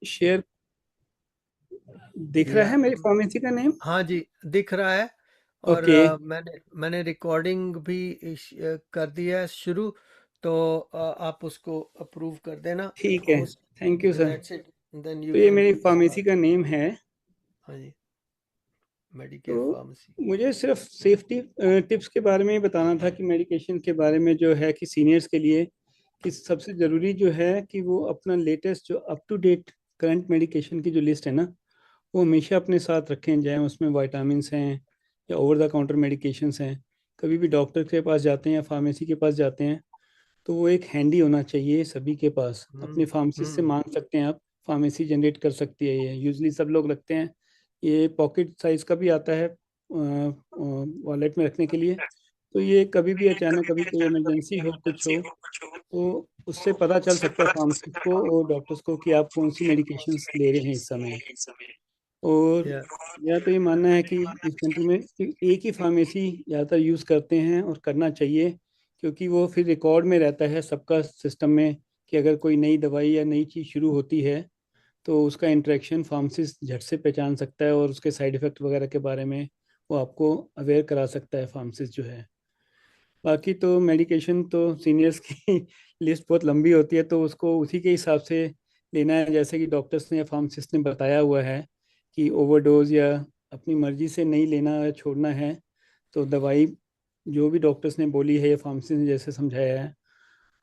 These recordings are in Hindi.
शेयर दिख रहा या है मेरी फार्मेसी का नेम? हाँ जी, दिख रहा है। और ओके। मैंने मैंने रिकॉर्डिंग भी कर दिया है शुरू। तो आप उसको अप्रूव कर देना। ठीक है। उस thank you sir. That's it. Then you तो ये कैन मेरी फार्मेसी स्टार्ट। का नेम है। हाँ जी, मेडिकेयर तो फार्मेसी। मुझे सिर्फ सेफ्टी टिप्स के बारे में ही बताना था कि मेडिकेशन के बारे में जो है कि सीनियर्स के लिए कि सबसे ज़रूरी जो है कि वो अपना लेटेस्ट जो up to date current medication की जो लिस्ट है ना, वो हमेशा अपने साथ रखें। चाहे उसमें वाइटामिन्स हैं या ओवर द काउंटर मेडिकेशंस हैं। कभी भी डॉक्टर के पास जाते हैं या फार्मेसी के पास जाते हैं तो वो एक हैंडी होना चाहिए सभी के पास। अपने हम्म। फार्मेसिस्ट से हम्म। मांग सकते हैं आप। फार्मेसी जनरेट कर सकती है। ये यूजली सब लोग रखते हैं। ये पॉकेट साइज का भी आता है वॉलेट में रखने के लिए। तो ये कभी भी अचानक कभी कोई इमरजेंसी हो कुछ हो तो उससे पता चल सकता है फार्मासिस्ट को और डॉक्टर्स को कि आप कौन सी मेडिकेशंस ले रहे हैं इस समय। और या मेरा तो ये मानना है कि इस कंट्री में एक ही फार्मेसी ज़्यादातर यूज़ करते हैं और करना चाहिए, क्योंकि वो फिर रिकॉर्ड में रहता है सबका सिस्टम में कि अगर कोई नई दवाई या नई चीज़ शुरू होती है तो उसका इंटरेक्शन फार्मासिस्ट झट से पहचान सकता है और उसके साइड इफ़ेक्ट वगैरह के बारे में वो आपको अवेयर करा सकता है फार्मासिस्ट जो है। बाकी तो मेडिकेशन तो सीनियर्स की लिस्ट बहुत लंबी होती है तो उसको उसी के हिसाब से लेना है, जैसे कि डॉक्टर्स ने या फार्मासिस्ट ने बताया हुआ है कि ओवरडोज या अपनी मर्जी से नहीं लेना या छोड़ना है। तो दवाई जो भी डॉक्टर्स ने बोली है या फार्मासिस्ट ने जैसे समझाया है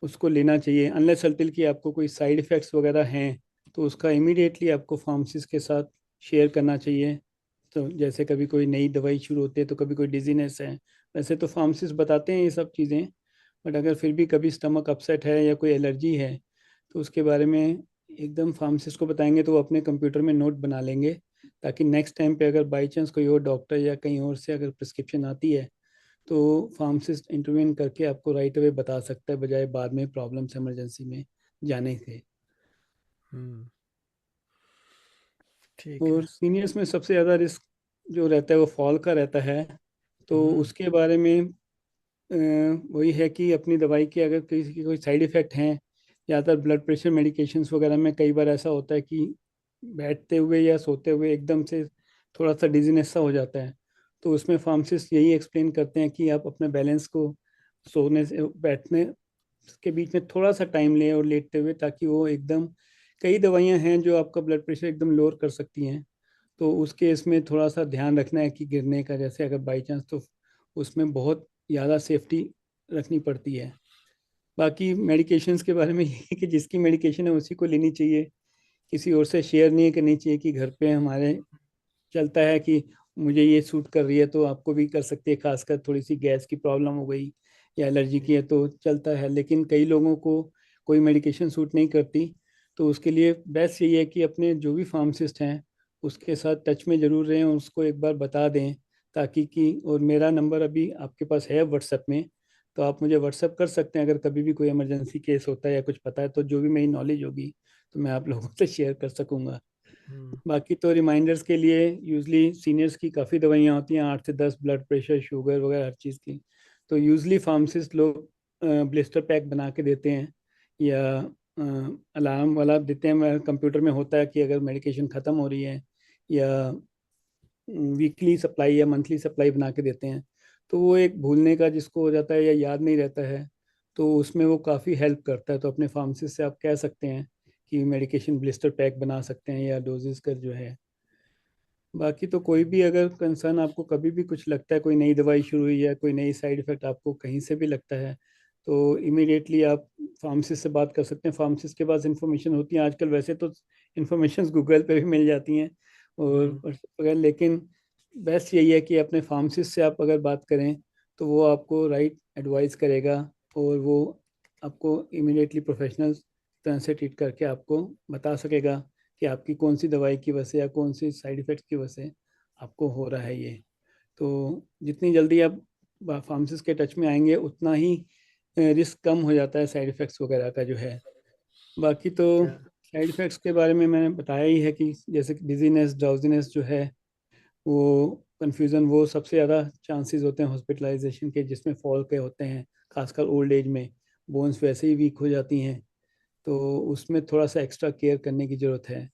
उसको लेना चाहिए, अनलेस अनटिल कि आपको कोई साइड इफ़ेक्ट्स वगैरह हैं तो उसका इमीडिएटली आपको फार्मासिस्ट के साथ शेयर करना चाहिए। तो जैसे कभी कोई नई दवाई शुरू होती है तो कभी कोई डिजीनेस है, वैसे तो फार्मासिस्ट बताते हैं ये सब चीज़ें। बट अगर फिर भी कभी स्टमक अपसेट है या कोई एलर्जी है तो उसके बारे में एकदम फार्मासिस्ट को बताएंगे तो वो अपने कंप्यूटर में नोट बना लेंगे, ताकि नेक्स्ट टाइम पे अगर बाई चांस कोई और डॉक्टर या कहीं और से अगर प्रिस्क्रिप्शन आती है तो फार्मासिस्ट इंटरवेन करके आपको राइट अवे बता सकता है, बजाय बाद में प्रॉब्लम्स इमरजेंसी में जाने से। हम्म। ठीक है। और सीनियर्स में सबसे ज़्यादा रिस्क जो रहता है वो फॉल का रहता है। तो हम्म। उसके बारे में अ, वही है कि अपनी दवाई के अगर किसी की कोई साइड इफ़ेक्ट हैं, ज़्यादातर ब्लड प्रेशर मेडिकेशंस वगैरह में कई बार ऐसा होता है कि बैठते हुए या सोते हुए एकदम से थोड़ा सा डिजीनेस सा हो जाता है। तो उसमें फार्मासिस्ट यही एक्सप्लेन करते हैं कि आप अपने बैलेंस को सोने से बैठने के बीच में थोड़ा सा टाइम लें और लेटते हुए, ताकि वो एकदम कई दवाइयां हैं जो आपका ब्लड प्रेशर एकदम लोअर कर सकती हैं। तो उस केस में थोड़ा सा ध्यान रखना है कि गिरने का जैसे अगर बाई चांस तो उसमें बहुत ज़्यादा सेफ्टी रखनी पड़ती है। बाकी मेडिकेशंस के बारे में ये है कि जिसकी मेडिकेशन है उसी को लेनी चाहिए। किसी और से शेयर नहीं करनी चाहिए कि घर पे हमारे चलता है कि मुझे ये सूट कर रही है तो आपको भी कर सकती है, खासकर थोड़ी सी गैस की प्रॉब्लम हो गई या एलर्जी की है तो चलता है, लेकिन कई लोगों को कोई मेडिकेशन सूट नहीं करती। तो उसके लिए बेस्ट यही है कि अपने जो भी फार्मासिस्ट हैं उसके साथ टच में ज़रूर रहें और उसको एक बार बता दें, ताकि कि और मेरा नंबर अभी आपके पास है व्हाट्सएप में, तो आप मुझे व्हाट्सएप कर सकते हैं अगर कभी भी कोई इमरजेंसी केस होता है या कुछ पता है तो जो भी मेरी नॉलेज होगी तो मैं आप लोगों से शेयर कर सकूंगा। हम्म। बाकी तो रिमाइंडर्स के लिए यूजली सीनियर्स की काफ़ी दवाइयाँ होती हैं, 8 से 10 ब्लड प्रेशर शुगर वगैरह हर चीज़ की। तो यूजली फार्मासिस्ट लोग ब्लिस्टर पैक बना के देते हैं या अलार्म वाला देते हैं। कंप्यूटर में होता है कि अगर मेडिकेशन ख़त्म हो रही है या वीकली सप्लाई या मंथली सप्लाई बना के देते हैं। तो वो एक भूलने का जिसको हो जाता है या याद नहीं रहता है तो उसमें वो काफ़ी हेल्प करता है। तो अपने फार्मासिस्ट से आप कह सकते हैं कि मेडिकेशन ब्लिस्टर पैक बना सकते हैं या डोजेस का जो है। बाकी तो कोई भी अगर कंसर्न आपको कभी भी कुछ लगता है, कोई नई दवाई शुरू हुई है, कोई नई साइड इफेक्ट आपको कहीं से भी लगता है तो इमीडिएटली आप फार्मासिस्ट से बात कर सकते हैं। फार्मासिस्ट के पास इंफॉर्मेशन होती है आजकल, वैसे तो इंफॉर्मेशन गूगल पे भी मिल जाती हैं और हम्म। अगर, लेकिन बेस्ट यही है कि अपने फार्मासिस्ट से आप अगर बात करें तो वो आपको राइट एडवाइस करेगा और वो आपको इमीडिएटली प्रोफेशनल तरह से ट्रीट करके आपको बता सकेगा कि आपकी कौन सी दवाई की वजह से या कौन सी साइड इफेक्ट की वजह से आपको हो रहा है ये। तो जितनी जल्दी आप फार्मासिस्ट के टच में आएंगे उतना ही रिस्क कम हो जाता है साइड इफेक्ट्स वगैरह का जो है। बाकी तो क्या? साइड इफेक्ट्स के बारे में मैंने बताया ही है कि जैसे डिजीनेस ड्राउजीनेस जो है वो कन्फ्यूज़न, वो सबसे ज़्यादा चांसेस होते हैं हॉस्पिटलाइजेशन के जिसमें फॉल के होते हैं, खासकर ओल्ड एज में बोन्स वैसे ही वीक हो जाती हैं। तो उसमें थोड़ा सा एक्स्ट्रा केयर करने की ज़रूरत है।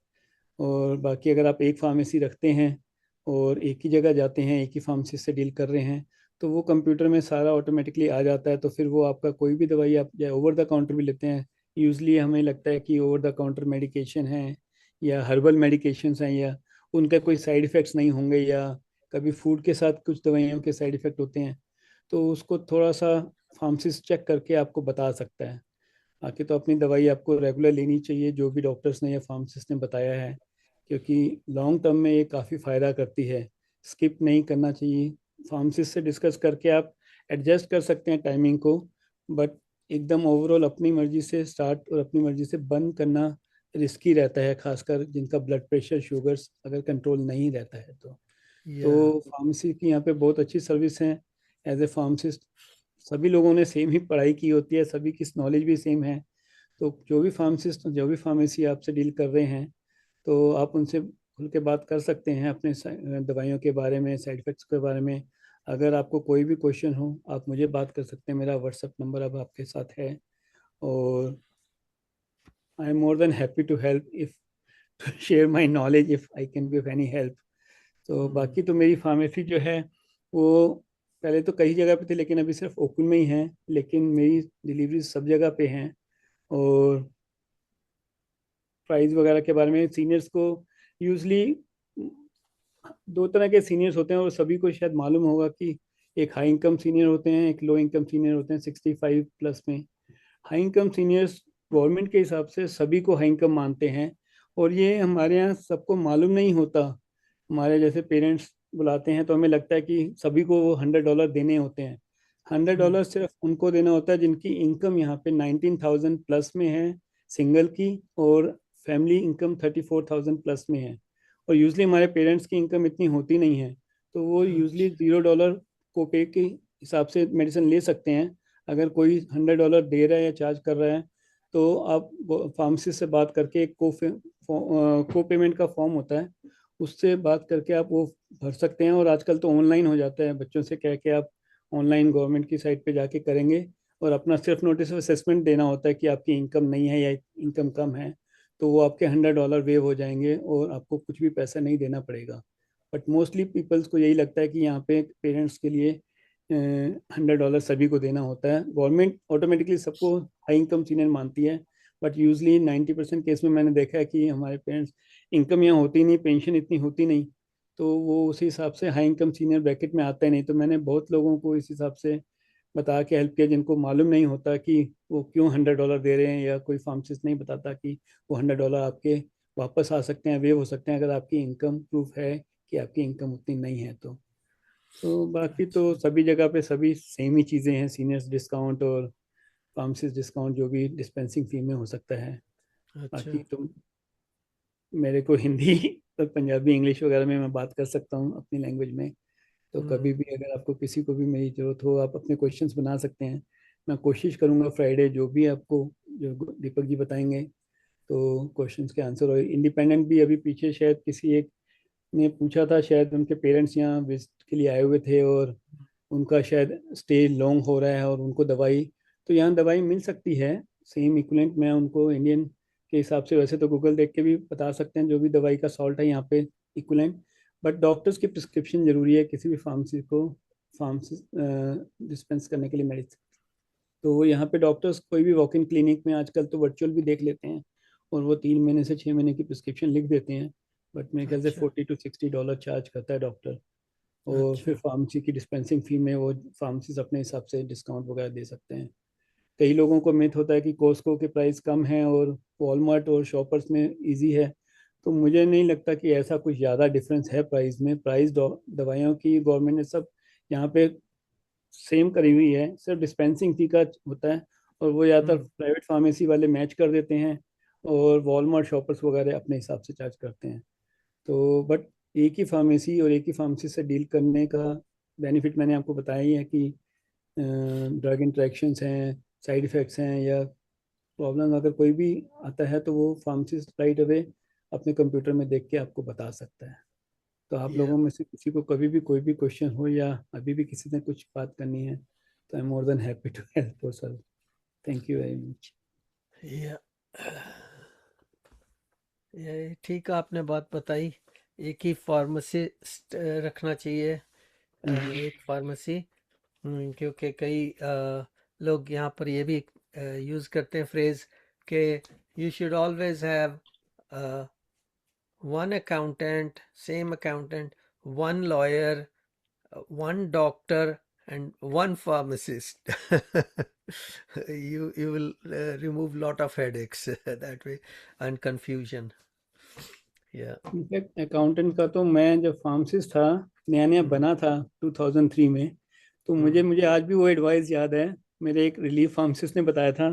और बाकी अगर आप एक फार्मेसी रखते हैं और एक ही जगह जाते हैं, एक ही फार्मेसी से डील कर रहे हैं, तो वो कंप्यूटर में सारा ऑटोमेटिकली आ जाता है। तो फिर वो आपका कोई भी दवाई आप या ओवर द काउंटर भी लेते हैं, यूजली हमें लगता है कि ओवर द काउंटर मेडिकेशन है या हर्बल मेडिकेशंस हैं या उनका कोई साइड इफ़ेक्ट्स नहीं होंगे, या कभी फूड के साथ कुछ दवाइयों के साइड इफ़ेक्ट होते हैं, तो उसको थोड़ा सा फार्मासिस्ट चेक करके आपको बता सकता है। बाकी तो अपनी दवाई आपको रेगुलर लेनी चाहिए जो भी डॉक्टर्स ने या फार्मासिस्ट ने बताया है, क्योंकि लॉन्ग टर्म में ये काफ़ी फ़ायदा करती है। स्किप नहीं करना चाहिए। फार्मासिस्ट से डिस्कस करके आप एडजस्ट कर सकते हैं टाइमिंग को, बट एकदम ओवरऑल अपनी मर्जी से स्टार्ट और अपनी मर्जी से बंद करना रिस्की रहता है, खासकर जिनका ब्लड प्रेशर शुगर्स अगर कंट्रोल नहीं रहता है तो। या तो फार्मेसी की यहाँ पे बहुत अच्छी सर्विस है। एज ए फार्मासिस्ट सभी लोगों ने सेम ही पढ़ाई की होती है, सभी की नॉलेज भी सेम है। तो जो भी फार्मासिस्ट जो भी फार्मेसी आपसे डील कर रहे हैं, तो आप उनसे खुल के बात कर सकते हैं अपने दवाइयों के बारे में, साइड इफ़ेक्ट्स के बारे में। अगर आपको कोई भी क्वेश्चन हो आप मुझे बात कर सकते हैं, मेरा व्हाट्सएप नंबर अब आपके साथ है। और I am more than happy to help if to share my knowledge if I can be of any help. तो हम्म, बाकी तो मेरी फार्मेसी जो है वो पहले तो कई जगह पे थी, लेकिन अभी सिर्फ ओपन में ही है। लेकिन मेरी डिलीवरी सब जगह पे हैं। और प्राइस वगैरह के बारे में सीनियर्स को यूजली दो तरह के सीनियर्स होते हैं, और सभी को शायद मालूम होगा कि एक हाई इनकम सीनियर होते हैं, एक लो इनकम सीनियर होते हैं 65 प्लस में। हाई इनकम सीनियर्स गवर्नमेंट के हिसाब से सभी को हाई इनकम मानते हैं, और ये हमारे यहाँ सबको मालूम नहीं होता। हमारे जैसे पेरेंट्स बुलाते हैं तो हमें लगता है कि सभी को वो $100 देने होते हैं। हंड्रेड हम्म, डॉलर सिर्फ उनको देना होता है जिनकी इनकम यहाँ पे 19,000 प्लस में है, सिंगल की, और फैमिली इनकम 34,000 प्लस में है। और यूजली हमारे पेरेंट्स की इनकम इतनी होती नहीं है, तो वो यूजली अच्छा, $0 को पे के हिसाब से मेडिसिन ले सकते हैं। अगर कोई $100 दे रहा है या चार्ज कर रहा है, तो आप फार्मेसी से बात करके एक को पेमेंट का फॉर्म होता है, उससे बात करके आप वो भर सकते हैं। और आजकल तो ऑनलाइन हो जाता है, बच्चों से कह के आप ऑनलाइन गवर्नमेंट की साइट पे जाके करेंगे, और अपना सिर्फ नोटिस ऑफ असेसमेंट देना होता है कि आपकी इनकम नहीं है या इनकम कम है, तो वो आपके $100 वेव हो जाएंगे और आपको कुछ भी पैसा नहीं देना पड़ेगा। बट मोस्टली पीपल्स को यही लगता है कि यहाँ पे पेरेंट्स के लिए $100 सभी को देना होता है। गवर्नमेंट ऑटोमेटिकली सबको हाई इनकम सीनियर मानती है, बट यूजली 90% केस में मैंने देखा है कि हमारे पेरेंट्स इनकम यहाँ होती नहीं, पेंशन इतनी होती नहीं, तो वो उसी हिसाब से हाई इनकम सीनियर ब्रैकेट में आता ही नहीं। तो मैंने बहुत लोगों को इस हिसाब से बता के हेल्प किया जिनको मालूम नहीं होता कि वो क्यों $100 दे रहे हैं, या कोई फार्मासिस्ट नहीं बताता कि वो $100 आपके वापस आ सकते हैं, वेव हो सकते हैं, अगर आपकी इनकम प्रूफ है कि आपकी इनकम उतनी नहीं है तो बाकी तो अच्छा, सभी जगह पे सभी सेम ही चीज़ें हैं, सीनियर्स डिस्काउंट और फार्मासिस्ट डिस्काउंट जो भी डिस्पेंसिंग फी में हो सकता है। अच्छा, बाकी तो मेरे को हिंदी और पंजाबी इंग्लिश वगैरह में मैं बात कर सकता हूँ अपनी लैंग्वेज में। तो कभी हम्म, भी अगर आपको किसी को भी मेरी ज़रूरत हो आप अपने क्वेश्चंस बना सकते हैं। मैं कोशिश करूँगा फ्राइडे जो भी आपको जो दीपक जी बताएंगे तो क्वेश्चंस के आंसर। और इंडिपेंडेंट भी अभी पीछे शायद किसी एक ने पूछा था, शायद उनके पेरेंट्स यहाँ विजिट के लिए आए हुए थे और उनका शायद स्टे लॉन्ग हो रहा है और उनको दवाई, तो यहाँ दवाई मिल सकती है सेम इक्विवेलेंट। मैं उनको इंडियन के हिसाब से वैसे तो गूगल देख के भी बता सकते हैं जो भी दवाई का सॉल्ट है यहाँ पे इक्विवेलेंट, बट डॉक्टर्स की प्रिस्क्रिप्शन जरूरी है किसी भी फार्मेसी को फार्मेसी डिस्पेंस करने के लिए मेडिसिन। तो यहाँ पे डॉक्टर्स कोई भी वॉक इन क्लिनिक में आजकल तो वर्चुअल भी देख लेते हैं, और वो 3 महीने से 6 महीने की प्रिस्क्रिप्शन लिख देते हैं। बट मेरे ख्याल से अच्छा, $40 to $60 चार्ज करता है डॉक्टर। और फिर अच्छा, फार्मेसी की डिस्पेंसिंग फी में वो फार्मेसी अपने हिसाब से डिस्काउंट वगैरह दे सकते हैं। कई लोगों को मिथ होता है कि कॉस्को के प्राइस कम है और वॉलमार्ट और शॉपर्स में इजी है, तो मुझे नहीं लगता कि ऐसा कुछ ज़्यादा डिफरेंस है प्राइस में। प्राइस दवाइयों की गवर्नमेंट ने सब यहाँ पे सेम करी हुई है, सिर्फ डिस्पेंसिंग फी का होता है, और वो ज़्यादातर हम्म, प्राइवेट फार्मेसी वाले मैच कर देते हैं और वॉलमार्ट शॉपर्स वगैरह अपने हिसाब से चार्ज करते हैं। तो बट एक ही फार्मेसी और एक ही फार्मेसी से डील करने का बेनिफिट मैंने आपको बताया ही है कि ड्रग इंट्रैक्शंस हैं, साइड इफ़ेक्ट्स हैं, या प्रॉब्लम अगर कोई भी आता है तो वो फार्मासिस्ट राइट अवे अपने कंप्यूटर में देख के आपको बता सकता है। तो आप या लोगों में से किसी को कभी भी कोई भी क्वेश्चन हो या अभी भी किसी ने कुछ बात करनी है, तो I am more than happy to help और sir. Thank you very much. या ये ठीक आपने बात बताई। एक ही फार्मेसिस्ट रखना चाहिए, एक फार्मेसी। क्योंकि कई लोग यहाँ पर ये भी यूज़ करते हैं फ्रेज कि you should always have one accountant, same accountant, one lawyer, one doctor and one pharmacist. You will remove lot of headaches that way and confusion. Yeah. In fact accountant का तो मैं जब फार्मासिस्ट था, नया नया Hmm. बना था 2003 में, तो मुझे Hmm. मुझे आज भी वो एडवाइस याद है। मेरे एक रिलीफ फार्मासिस्ट ने बताया था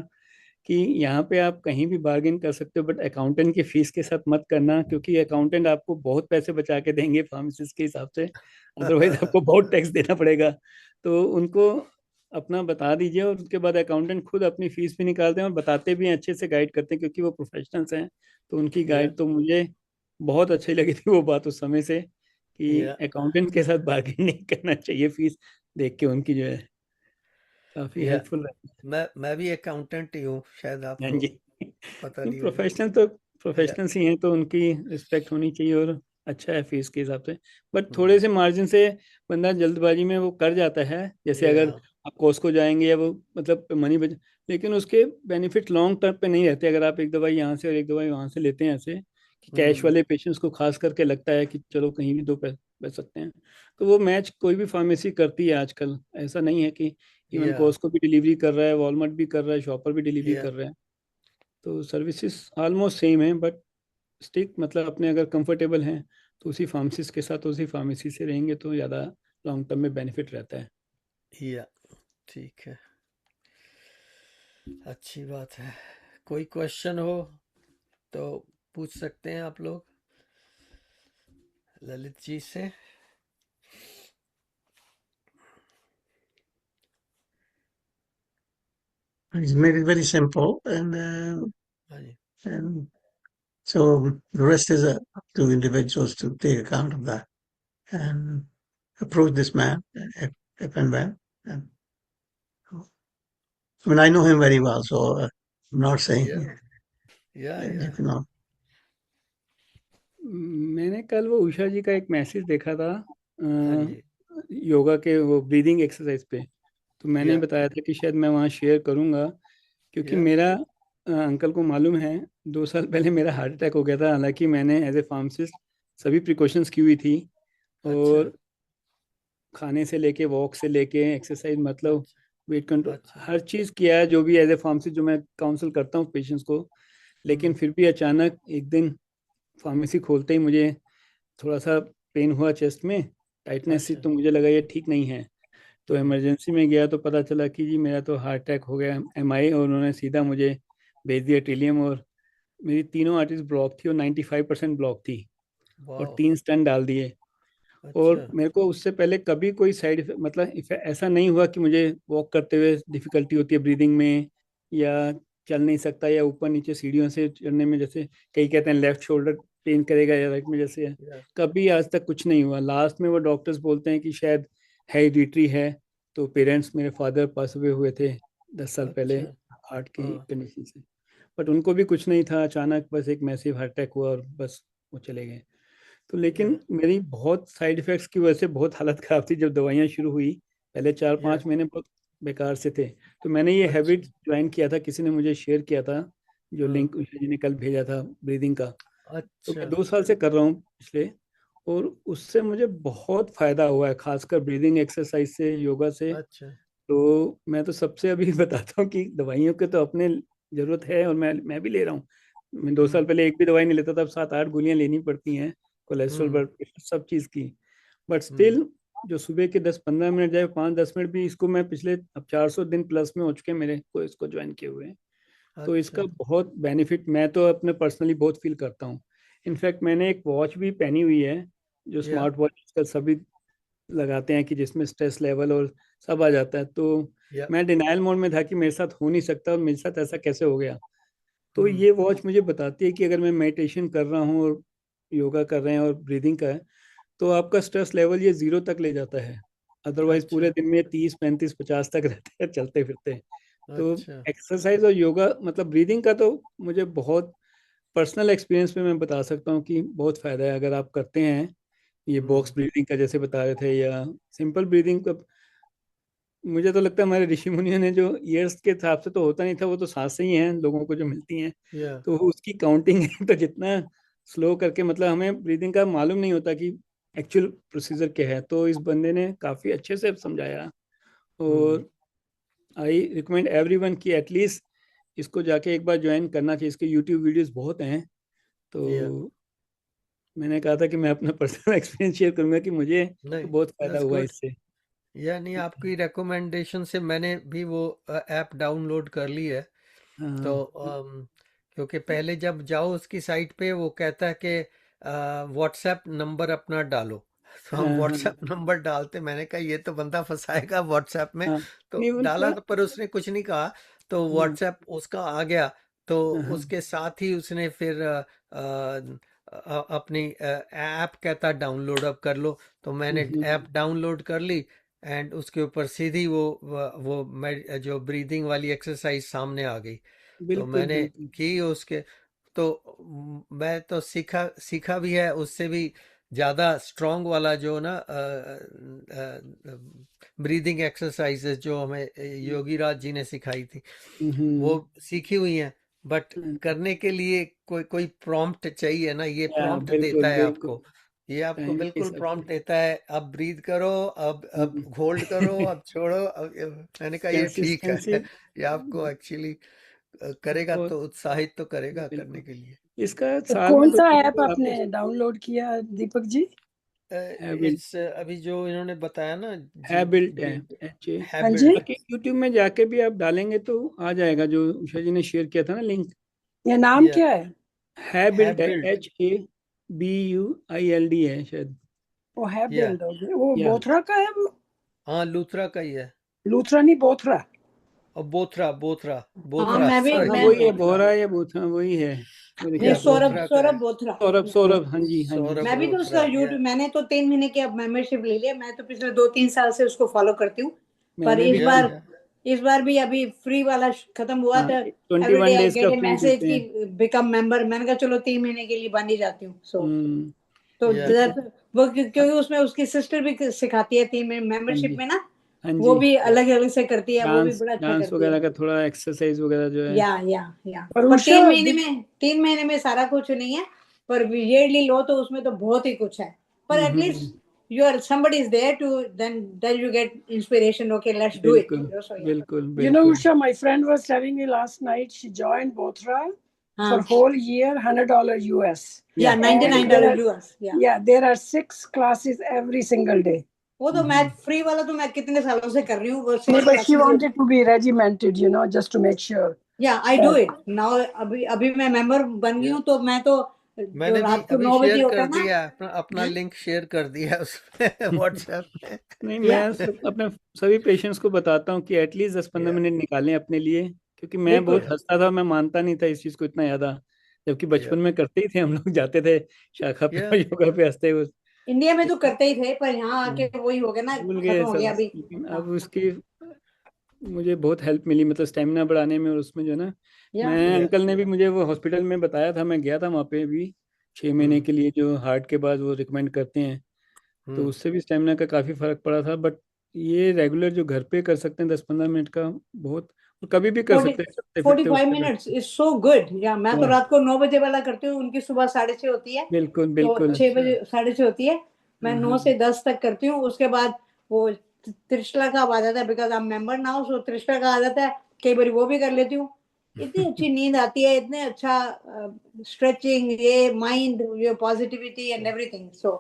कि यहाँ पे आप कहीं भी बार्गेन कर सकते हो, बट अकाउंटेंट की फीस के साथ मत करना, क्योंकि अकाउंटेंट आपको बहुत पैसे बचा के देंगे फार्मासिस्ट के हिसाब से, अदरवाइज आपको बहुत टैक्स देना पड़ेगा। तो उनको अपना बता दीजिए, और उसके बाद अकाउंटेंट खुद अपनी फीस भी निकालते हैं और बताते भी हैं, अच्छे से गाइड करते हैं, क्योंकि वो प्रोफेशनल्स हैं। तो उनकी Yeah. गाइड तो मुझे बहुत अच्छी लगी थी वो बात उस समय से, Yeah. कि अकाउंटेंट के साथ बार्गेन नहीं करना चाहिए फीस देख के उनकी, जो है काफ़ी Yeah. हेल्पफुल। मैं भी अकाउंटेंट ही हूँ, शायद हाँ आपको जी। पता नहीं, नहीं होगा। प्रोफेशनल तो Yeah. प्रोफेशनल्स ही हैं, तो उनकी रिस्पेक्ट होनी चाहिए, और अच्छा है फीस के हिसाब से। But Hmm. थोड़े से मार्जिन से बंदा जल्दबाजी में वो कर जाता है, जैसे अगर Yeah. आप कॉस्को जाएंगे या वो मतलब मनी बच, लेकिन उसके बेनिफिट लॉन्ग टर्म पे नहीं रहते। अगर आप एक दवाई यहाँ से और एक दवाई वहाँ से लेते हैं, ऐसे कि कैश Hmm. वाले पेशेंट्स को खास करके लगता है कि चलो कहीं भी दो पैसे बच सकते हैं, तो वो मैच कोई भी फार्मेसी करती है आजकल। ऐसा नहीं है कि इवन Yeah. कॉस्को भी डिलीवरी कर रहा है, वॉलमार्ट भी कर रहा है, शॉपर भी डिलीवरी Yeah. कर रहा है। तो सर्विसेज ऑलमोस्ट सेम है, बट स्टिक मतलब अपने अगर कंफर्टेबल हैं तो उसी फार्मेसिस्ट के साथ उसी फार्मेसी से रहेंगे तो ज़्यादा लॉन्ग टर्म में बेनिफिट रहता है। Yeah. ठीक है, अच्छी बात है। कोई क्वेश्चन हो तो पूछ सकते हैं आप लोग ललित जी से। He's made it very simple, हाँ जी। and so the rest is up to individuals to take account of that and approach this man if and when. And, I mean, I know him very well, so I'm not saying या या you या cannot. मैंने कल वो उषा जी का एक मैसेज देखा था, हाँ जी। योगा के वो ब्रीदिंग एक्सरसाइज पे। तो मैंने या बताया था कि शायद मैं वहाँ शेयर करूँगा, क्योंकि या मेरा अंकल को मालूम है 2 साल पहले मेरा हार्ट अटैक हो गया था। हालांकि मैंने एज ए फार्मासिस्ट सभी प्रिकॉशंस की हुई थी, अच्छा और खाने से लेके वॉक से लेके एक्सरसाइज, मतलब वेट कंट्रोल, अच्छा हर चीज़ किया है जो भी एज ए फार्मेसी जो मैं काउंसल करता हूँ पेशेंट्स को। लेकिन हम्म फिर भी अचानक एक दिन फार्मेसी खोलते ही मुझे थोड़ा सा पेन हुआ चेस्ट में, टाइटनेस सी, अच्छा तो मुझे लगा ये ठीक नहीं है। तो हम्म इमरजेंसी में गया तो पता चला कि जी मेरा तो हार्ट अटैक हो गया, एमआई, और उन्होंने सीधा मुझे भेज दिया टीलियम, और मेरी तीनों आर्टरीज ब्लॉक थी और 95% ब्लॉक थी, और वाह 3 स्टेंट डाल दिए। अच्छा और मेरे को उससे पहले कभी कोई साइड इफेक्ट, मतलब ऐसा नहीं हुआ कि मुझे वॉक करते हुए डिफिकल्टी होती है ब्रीदिंग में, या चल नहीं सकता, या ऊपर नीचे सीढ़ियों से चढ़ने में, जैसे कई कहते हैं लेफ्ट शोल्डर पेन करेगा या राइट में, जैसे है। या कभी आज तक कुछ नहीं हुआ। लास्ट में वो डॉक्टर्स बोलते हैं कि शायद हेरिडिटरी है। तो पेरेंट्स, मेरे फादर पास हुए थे 10 साल पहले अच्छा हार्ट की हाँ कंडीशन से, बट उनको भी कुछ नहीं था। अचानक बस एक मैसिव हार्ट अटैक हुआ और बस वो चले गए। तो या लेकिन मेरी बहुत साइड इफेक्ट्स की वजह से बहुत हालत खराब थी जब दवाइयाँ शुरू हुई। पहले चार या पाँच महीने बहुत बेकार से थे। तो मैंने ये हैबिट अच्छा ज्वाइन किया था, किसी ने मुझे शेयर किया था, जो हाँ लिंक उषा जी ने कल भेजा था ब्रीदिंग का। तो अच्छा मैं 2 साल से कर रहा हूँ पिछले, और उससे मुझे बहुत फायदा हुआ है, खासकर ब्रीदिंग एक्सरसाइज से, योगा से। अच्छा तो मैं तो सबसे अभी बताता हूँ कि दवाइयों के तो अपने जरूरत है, और मैं भी ले रहा हूँ। मैं 2 साल हम्म पहले एक भी दवाई नहीं लेता था, अब 7-8 गोलियां लेनी पड़ती हैं, कोलेस्ट्रॉल, हम्म ब्लड प्रेशर, सब चीज़ की। बट हम्म स्टिल जो सुबह के 10-15 मिनट जाए, 5-10 मिनट भी, इसको मैं पिछले अब 400 दिन प्लस में हो चुके हैं मेरे को इसको ज्वाइन किए हुए हैं। तो इसका अच्छा बहुत बेनिफिट मैं तो अपने पर्सनली बहुत फील करता हूँ। इनफैक्ट मैंने एक वॉच भी पहनी हुई है, जो या स्मार्ट वॉच आजकल सभी लगाते हैं, कि जिसमें स्ट्रेस लेवल और सब आ जाता है। तो या मैं डिनायल मोड में था कि मेरे साथ हो नहीं सकता, और मेरे साथ ऐसा कैसे हो गया। तो हम्म ये वॉच मुझे बताती है कि अगर मैं मेडिटेशन कर रहा हूँ और योगा कर रहे हैं और ब्रीदिंग का है, तो आपका स्ट्रेस लेवल ये 0 तक ले जाता है। अदरवाइज अच्छा पूरे दिन में 30-35-50 तक रहते हैं चलते फिरते। तो अच्छा एक्सरसाइज और योगा, मतलब ब्रीदिंग का तो मुझे बहुत पर्सनल एक्सपीरियंस में मैं बता सकता हूँ कि बहुत फ़ायदा है अगर आप करते हैं ये बॉक्स ब्रीदिंग का जैसे बता रहे थे, या सिंपल ब्रीदिंग का। मुझे तो लगता है हमारे ऋषि मुनियों ने जो ईयर्स के हिसाब से तो होता नहीं था, वो तो सांसें ही हैं लोगों को जो मिलती हैं, या तो उसकी काउंटिंग है। तो जितना स्लो करके, मतलब हमें ब्रीदिंग का मालूम नहीं होता कि एक्चुअल प्रोसीजर क्या है, तो इस बंदे ने काफ़ी अच्छे से समझाया। और आई रिकमेंड एवरीवन कि एटलीस्ट इसको जाके एक बार ज्वाइन करना चाहिए। इसके यूट्यूब वीडियोस बहुत हैं। या तो मैंने कहा था कि मैं अपना पर्सनल एक्सपीरियंस शेयर करूंगा कि मुझे तो नहीं, बहुत फायदा दैट्स हुआ गुड। इससे। या नहीं, आपकी रिकमेंडेशन से मैंने भी वो ऐप डाउनलोड कर ली है। तो हाँ क्योंकि पहले जब जाओ उसकी साइट पे वो कहता है कि व्हाट्सएप नंबर अपना डालो। तो हम हाँ हाँ व्हाट्सएप नंबर डालते, मैंने कहा ये तो बंदा फंसाएगा व्हाट्सएप में। हाँ। तो नहीं डाला उनका। तो पर उसने कुछ नहीं कहा, तो हाँ व्हाट्सएप उसका आ गया। तो हाँ हाँ। उसके साथ ही उसने फिर अपनी ऐप कहता डाउनलोड अब कर लो। तो मैंने ऐप हम्म, डाउनलोड कर ली, एंड उसके ऊपर सीधी जो ब्रीदिंग वाली एक्सरसाइज सामने आ गई। तो बिल्कुल मैंने बिल्कुल। की उसके, तो मैं तो सीखा सीखा भी है उससे भी ज्यादा स्ट्रांग वाला जो ना ब्रीदिंग एक्सरसाइजेस जो हमें योगी राज जी ने सिखाई थी, वो हम्म, सीखी हुई हैं। बट करने के लिए कोई कोई प्रॉम्प्ट चाहिए ना, ये या प्रॉम्प्ट देता बिल्कुल है बिल्कुल। आपको। ये आपको टाइम के बिल्कुल हिसाब से। प्रॉम्प्ट देता है, अब ब्रीद करो, अब होल्ड करो, अब छोड़ो, मैंने कहा ये ठीक है। कंसिस्टेंसी ये आपको एक्चुअली करेगा बहुत। तो उत्साहित तो करेगा करने बिल्कुल। के लिए। इसका तो साल में कौन दो सा तीन ऐप बार आपने आपको डाउनलोड किया दीपक जी? हैबिट। इट्स अभी जो इन्होंने बताया ना जी, हैबिट है, HA। हाँ जी, हैबिल्ट। बाकी यूट्यूब में जाके भी आप डालेंगे तो आ जाएगा, जो उषा जी ने शेयर किया था ना लिंक। ये नाम या क्या है? हैबिल्ट है, हैबिल्ट। HABUILD है शायद। वो है या बिल्ड वो या बोथरा का है वो? हाँ, लूथरा का ही है। लूथरा नहीं, बोथरा। और बोथरा बोथरा हाँ बोथरा मैं भी हाँ सॉरी, मैं वही है, बोथरा। बोरा या बूथा वही है मेरे नहीं या ख्याल से। सौरभ बोथरा का सौरभ है। बोथरा। सौरभ सौरभ, हाँ जी हाँ जी। सौरभ मैं भी तो उसका बोथरा या यूट्यूब, मैंने तो 3 महीने की अब मेंबरशिप ले लिया। मैं तो पिछले 2-3 साल से उसको फॉलो करती हूँ। पर मैंने भी या या इस बार भी अभी फ्री वाला खत्म हुआ हाँ, था। एवरी डे 21 आई डेज का गेट ए फ्री मैसेज देते कि हैं। Become member. मैंने कहा चलो 3 महीने के लिए बन ही जाती हूँ। सो हम्म। तो या वो क्योंकि उसमें उसकी सिस्टर भी सिखाती है 3 महीने हाँ मेंबरशिप जी में ना। हाँ वो जी। भी अलग अलग से करती है, वो भी डांस बड़ा अच्छा डांस करती है। वगैरह का थोड़ा एक्सरसाइज वगैरह जो है। या पर पर उषा 3 महीने में सारा कुछ नहीं है। पर ईयरली लो तो उसमें तो बहुत ही कुछ है। पर हम्म, at least your somebody is there to then you get inspiration. Okay, let's do it. बिल्कुल So yeah. बिल्कुल you know बिल्कुल। Usha, my friend was telling me last night she joined bothra for हाँ whole year, $100 US, या या and 99 there dollar are, US या yeah, there are 6 classes every single day. वो तो मैं फ्री वाला तो मैं कितने सालों से कर रही हूँ, वो No, 6 but she classes. wanted to be regimented, just to make sure या I do that it now. अभी अभी मैं मेंबर बन गई या हूँ, तो मैं तो जो मैंने भी रात को अभी 9 बजे शेयर होता कर है ना। दिया है, अपना लिंक शेयर कर दिया है उसमें व्हाट्सएप में। नहीं, या मैं अपने सभी पेशेंट्स को बताता हूँ कि एटलीस्ट 10-15 या मिनट निकालें अपने लिए, क्योंकि मैं बहुत बिल्कुल। या हंसता था, मैं मानता नहीं था इस चीज़ को इतना ज़्यादा। जबकि या बचपन में करते ही थे हम लोग, जाते थे शाखा पे या और योगा पे हंसते हुए। इंडिया में तो लेकिन करते ही थे, पर यहाँ आके वही हो गया ना, भूल खत्म गए हो सब। गया अभी। लेकिन अब हाँ उसकी मुझे बहुत हेल्प मिली, मतलब स्टेमिना बढ़ाने में और उसमें जो है ना। या मैं या अंकल ने भी मुझे वो हॉस्पिटल में बताया था, मैं गया था वहाँ पे भी 6 महीने हम्म के लिए, जो हार्ट के बाद वो रिकमेंड करते हैं। तो हम्म उससे भी स्टेमिना का काफ़ी फर्क पड़ा था। बट ये रेगुलर जो घर पे कर सकते हैं 10-15 मिनट का, बहुत। और कभी भी कर 40 सकते हैं चलते फिरते 45 मिनट्स उठते इज सो गुड। या मैं तो बैठते। रात को 9 बजे वाला करती हूँ, उनकी सुबह 6:30 होती है। बिल्कुल तो बिल्कुल। 6 बजे अच्छा 6:30 होती है। मैं हाँ नौ हाँ। से दस तक करती हूँ। उसके बाद वो त्रिशला का आ जाता है, because I am member now. So Trishala का आ जाता है, कई बार वो भी कर लेती हूँ। इतनी अच्छी नींद आती है, इतने अच्छा स्ट्रेचिंग, ये माइंड, ये positivity and everything. So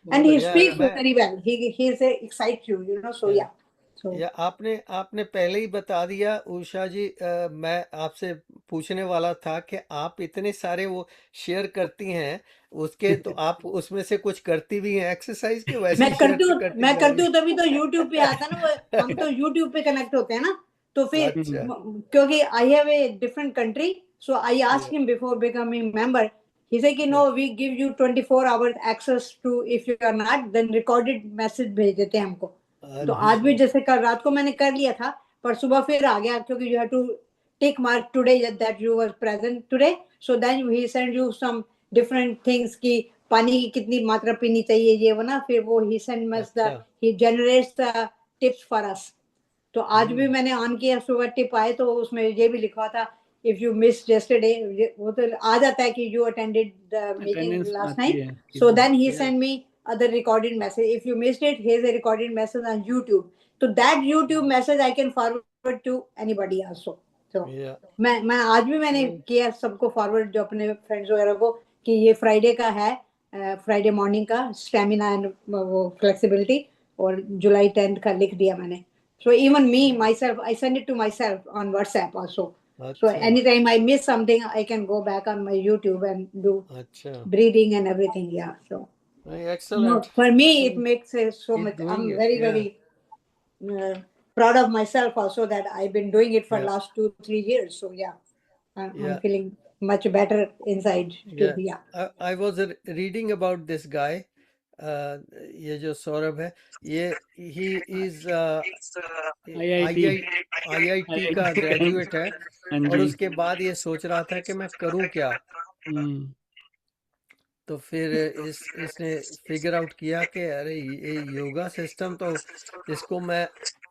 and बहुत ही अच्छा या लगा। स्पीक्स मैं very well, he is excite you so या या। सो या आपने आपने पहले ही बता दिया उषा जी। मैं आपसे पूछने वाला था कि आप इतने सारे वो शेयर करती हैं उसके, तो आप उसमें से कुछ करती भी हैं एक्सरसाइज के, वैसे ही शेयर करती जा रही तभी तो यूट्यूब पे आता है ना वो। हम तो हैं? यूट्यूब पे कनेक्ट होते हैं ना। तो फिर अच्छा क्योंकि I have a different country, so I ask या him before becoming member. He say कि yeah no, we give you 24 hours access to, if you are not then recorded message भेज देते हैं हमको। तो आज भी अच्छा जैसे कल रात को मैंने कर लिया था, पर सुबह फिर आ गया, क्योंकि you have to tick mark today that you were present today. So then he send you some different things कि पानी की कितनी मात्रा पीनी चाहिए ये वो ना, फिर वो he send us the, अच्छा he generates the tips for us. तो आज भी हम्म मैंने ऑन किया, सुबह टिप आए तो उसमें ये भी लिखा था इफ यू मिस यस्टरडे, वो तो आ जाता है कि you attended the meeting attendance last आती नाइट. है कि So then he yeah sent me other recorded message. If you missed it, here's a recorded message on YouTube. So that YouTube message I can forward to anybody also. So yeah मैं आज भी मैंने नहीं किया सबको फॉरवर्ड, जो अपने फ्रेंड्स वगैरह को, कि ये फ्राइडे का है, फ्राइडे मॉर्निंग का स्टेमिना एंड वो फ्लेक्सिबिलिटी, और जुलाई 10 का लिख दिया मैंने. So even me myself, I send it to myself on WhatsApp also. So अच्छा anytime I miss something, I can go back on my YouTube and do अच्छा breathing and everything. Yeah. So नहीं no, excellent for me it excellent makes so keep much. doing I'm it very yeah proud of myself also that I've been doing it for yeah last 2-3 years. So yeah, I'm yeah feeling much better inside too. yeah Yeah. I was reading about this guy ये जो सौरभ है ये he is आईआईटी IIT का ग्रेजुएट है हाँ और जी. उसके बाद ये सोच रहा था कि मैं करूं क्या. हम्म. तो फिर इसने फिगर आउट किया कि अरे ये योगा सिस्टम तो इसको मैं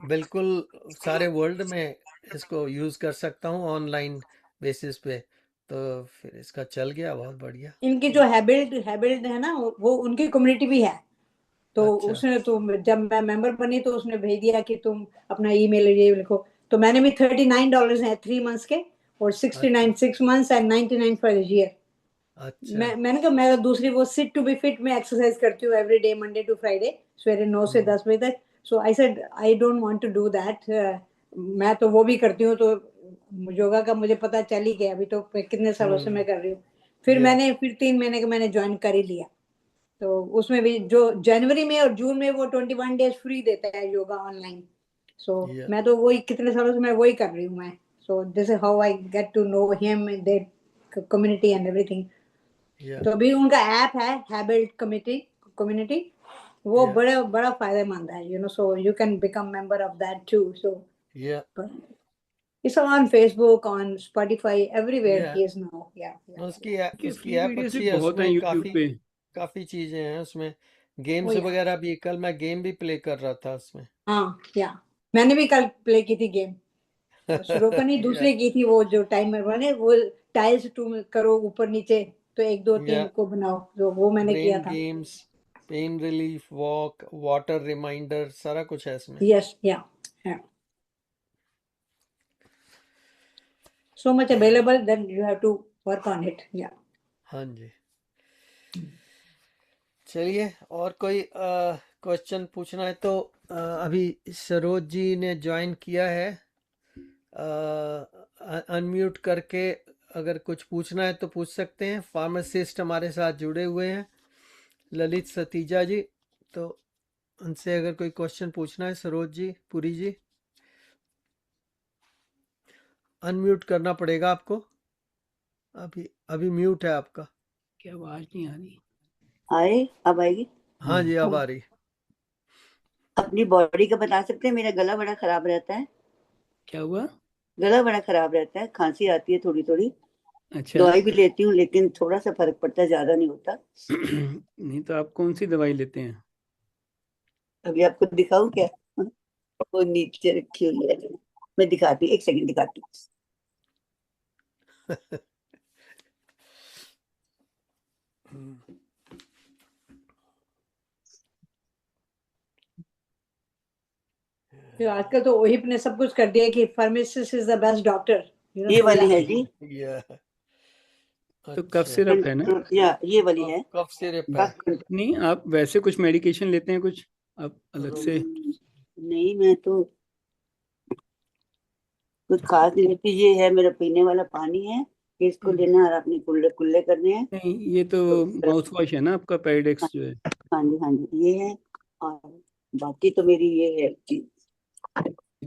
बिल्कुल सारे वर्ल्ड में इसको यूज कर सकता हूँ ऑनलाइन बेसिस पे. तो फिर इसका चल गया बहुत बढ़िया. इनकी जो हैबिल्ड है ना, वो उनकी कम्युनिटी भी है. तो अच्छा उसने तो जब मैं मेंबर बनी तो उसने भेज दिया कि तुम अपना ईमेल ये लिखो. तो मैंने भी $39 हैं 3 मंथ्स के, और 69 6 मंथ्स एंड 99 फॉर ईयर. अच्छा मैंने कहा मैं दूसरी वो सिट टू बी फिट में एक्सरसाइज करती हूँ every day Monday to Friday सवेरे 9 से 10 बजे तक. So I said I don't want to do that. मैं तो वो भी करती हूँ, तो योगा का मुझे पता चल ही गया. अभी तो कितने सालों से मैं कर रही हूँ. फिर या मैंने 3 महीने का मैंने ज्वाइन कर ही लिया. तो उसमें भी जो जनवरी में और जून में वो 21 डेज फ्री देता है योगा ऑनलाइन. सो या मैं तो वही कितने सालों से मैं वही कर रही हूँ मैं. So this is how I get to know him, their community and everything. या तो अभी उनका ऐप है हैबिल्ट कम्युनिटी, वो या बड़ा बड़ा फायदेमंद है. So you can become member of that too. So yeah it's on Facebook, on Spotify, everywhere yeah he is now. या उसकी कि उसकी फ्री ऐप वीडियोस भी अच्छी है. बहुत हैं उसमें यूट्यूब पे. काफी चीजें हैं उसमें. गेम्स या वगैरह भी. कल मैं गेम भी प्ले कर रहा था उसमें. हाँ, या मैंने भी कल प्ले की थी गेम. सुरोका नहीं, या दूसरी की थी, वो जो टाइमर बने, वो टाइल्स टू करो ऊपर नीचे, तो 1 2 या 3 को बनाओ, तो वो मैंने किया ब्रेन था. Games, pain relief, walk, water reminder, सारा कुछ है इसमें. यस, या so much available, then you have to work on it. Yeah. हाँ जी. चलिए और कोई क्वेश्चन पूछना है तो अभी सरोज जी ने ज्वाइन किया है. अनम्यूट करके अगर कुछ पूछना है तो पूछ सकते हैं. फार्मासिस्ट हमारे साथ जुड़े हुए हैं ललित सतीजा जी. तो उनसे अगर कोई क्वेश्चन पूछना है सरोज जी, पुरी जी, अनम्यूट करना पड़ेगा आपको. अभी म्यूट है आपका. क्या आवाज नहीं आ रही? आए अब आएगी. हाँ जी अब आ रही. अपनी बॉडी का बता सकते हैं. मेरा गला बड़ा खराब रहता है. क्या हुआ? गला बड़ा खराब रहता है, खांसी आती है थोड़ी थोड़ी. अच्छा. दवाई भी लेती हूँ लेकिन थोड़ा सा फर्क पड़ता है, ज्यादा नहीं होता. नहीं तो आप कौन सी दवाई लेते हैं? अभी आपको दिखाऊं क्या? वो नीचे रखी हुई है, मैं दिखाती हूँ. 1 सेकंड दिखाती हूँ. तो आजकल तो ओहिप ने सब कुछ कर दिया कि pharmacist is the best doctor. ये वाली है जी. या तो कफ सिरप है ना? या ये वाली है. कफ सिरप है. नहीं, आप वैसे कुछ मेडिकेशन लेते हैं कुछ आप अलग से? नहीं, मैं तो कुछ खास नहीं लेती. ये है मेरा पीने वाला पानी है, इसको लेना है और अपने कुल्ले कुल्ले करने हैं. नहीं, ये तो माउथ वॉश है ना आपका, पैराडेक्स जो है. हाँ जी हाँ जी, ये है. और बाकी तो मेरी ये है चीज.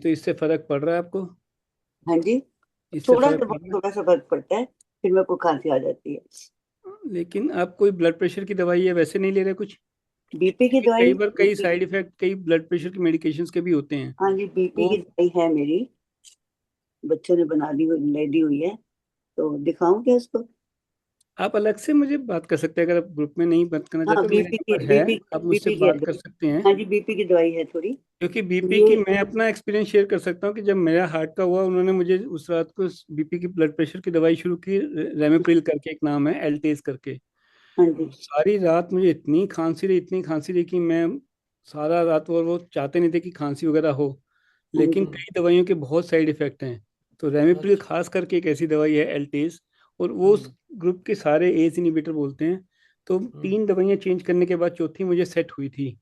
तो इससे फर्क पड़ रहा है आपको? हाँ जी, इससे थोड़ा फर्क सा पड़ रहा थोड़ा सा फर्क पड़ता है, फिर मेरे को खांसी आ जाती है. है? लेकिन आप कोई ब्लड प्रेशर की दवाई है वैसे नहीं ले रहे कुछ? बीपी की कई दवाई. बार कई साइड इफेक्ट कई ब्लड प्रेशर की मेडिकेशंस के भी होते हैं. हाँ जी, बीपी की दवाई है मेरी. बच्चों ने बना ली ले दी हुई है, तो दिखाऊं क्या उसको? आप अलग से मुझे बात कर सकते हैं, अगर आप ग्रुप में नहीं बात करना हाँ, चाहते, मेरा नंबर है, आप मुझसे बीपी की बात कर दवाई। सकते हैं। हाँ जी, बीपी की दवाई है थोड़ी। क्योंकि बीपी की ये मैं अपना एक्सपीरियंस शेयर कर सकता हूँ कि जब मेरा हार्ट का हुआ, उन्होंने मुझे उस रात को बीपी की, ब्लड प्रेशर की दवाई शुरू की, रेमेप्रिल करके एक नाम है, एल्टेज करके। हाँ जी। सारी रात मुझे इतनी खांसी रही कि मैं सारा रात, वो चाहते नहीं थे कि खांसी वगैरह हो, हाँ लेकिन जी। कई दवाइयों के बहुत साइड इफेक्ट हैं। तो रेमिप्रिल अच्छा। खास करके एक ऐसी दवाई है, एल्टेज, और वो उस ग्रुप के सारे एज इनिबिटर बोलते हैं। तो 3 दवाइयाँ चेंज करने के बाद चौथी मुझे सेट हुई थी।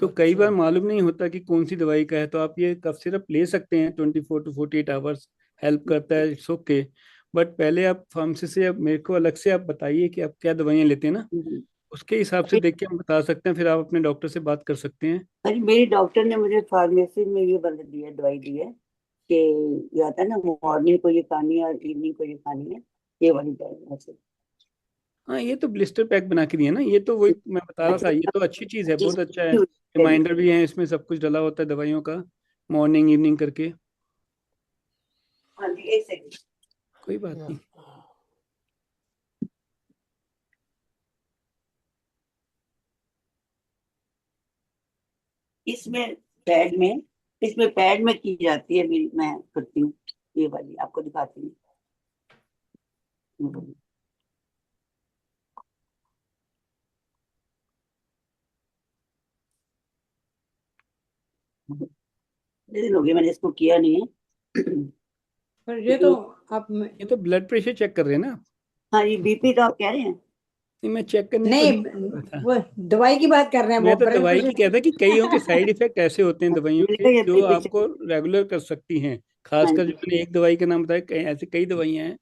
तो कई बार अच्छा। मालूम नहीं होता कि कौन सी दवाई का है, तो आप ये कफ सिरप ले सकते हैं, 24 to 48 आवर्स हेल्प करता है, इट्स ओके। बट पहले आप फार्मेसी से, अब मेरे को अलग से आप बताइए कि आप क्या दवाइयाँ लेते हैं ना, हम्म। उसके हिसाब से देख के हम बता सकते हैं, फिर आप अपने डॉक्टर से बात कर सकते हैं। अरे मेरी डॉक्टर ने मुझे फार्मेसी में ये बता दिया, दवाई दी है कि ये आता है ना, मॉर्निंग को ये खानी है और इवनिंग को ये खानी है, ये वाली दवाई ऐसे। हाँ, ये तो ब्लिस्टर पैक बना के दिया ना, ये तो वही मैं बता रहा था, ये तो अच्छी चीज़ है, बहुत अच्छा है। रिमाइंडर भी है इसमें, सब कुछ डला होता है दवाइयों का, मॉर्निंग इवनिंग करके। हाँ जी, एक सेकंड। कोई बात नहीं। इसमें पैड में इसमें पैड में की जाती है, मेरी मैं करती हूँ, ये वाली आपको दिखाती हूँ। दिन हो गए मैंने इसको किया नहीं है। पर ये तो आप ये तो ब्लड प्रेशर चेक कर रहे हैं ना आप? हाँ, ये बीपी तो आप कह रहे हैं? नहीं, मैं चेक करने को नहीं, नहीं बोल रहा था। वो दवाई की बात कर रहे हैं, मैं वो तो ब्लड दवाई की प्रेशर। कहता कि कईयों के साइड इफेक्ट ऐसे होते हैं दवाइयों मैंने के, कहा ये जो बीपी आपको रेगुलर कर सकती हैं। हाँ खासकर जो जी। मैंने एक दवाई का नाम बताया, ऐसे कई दवाइयां हैं।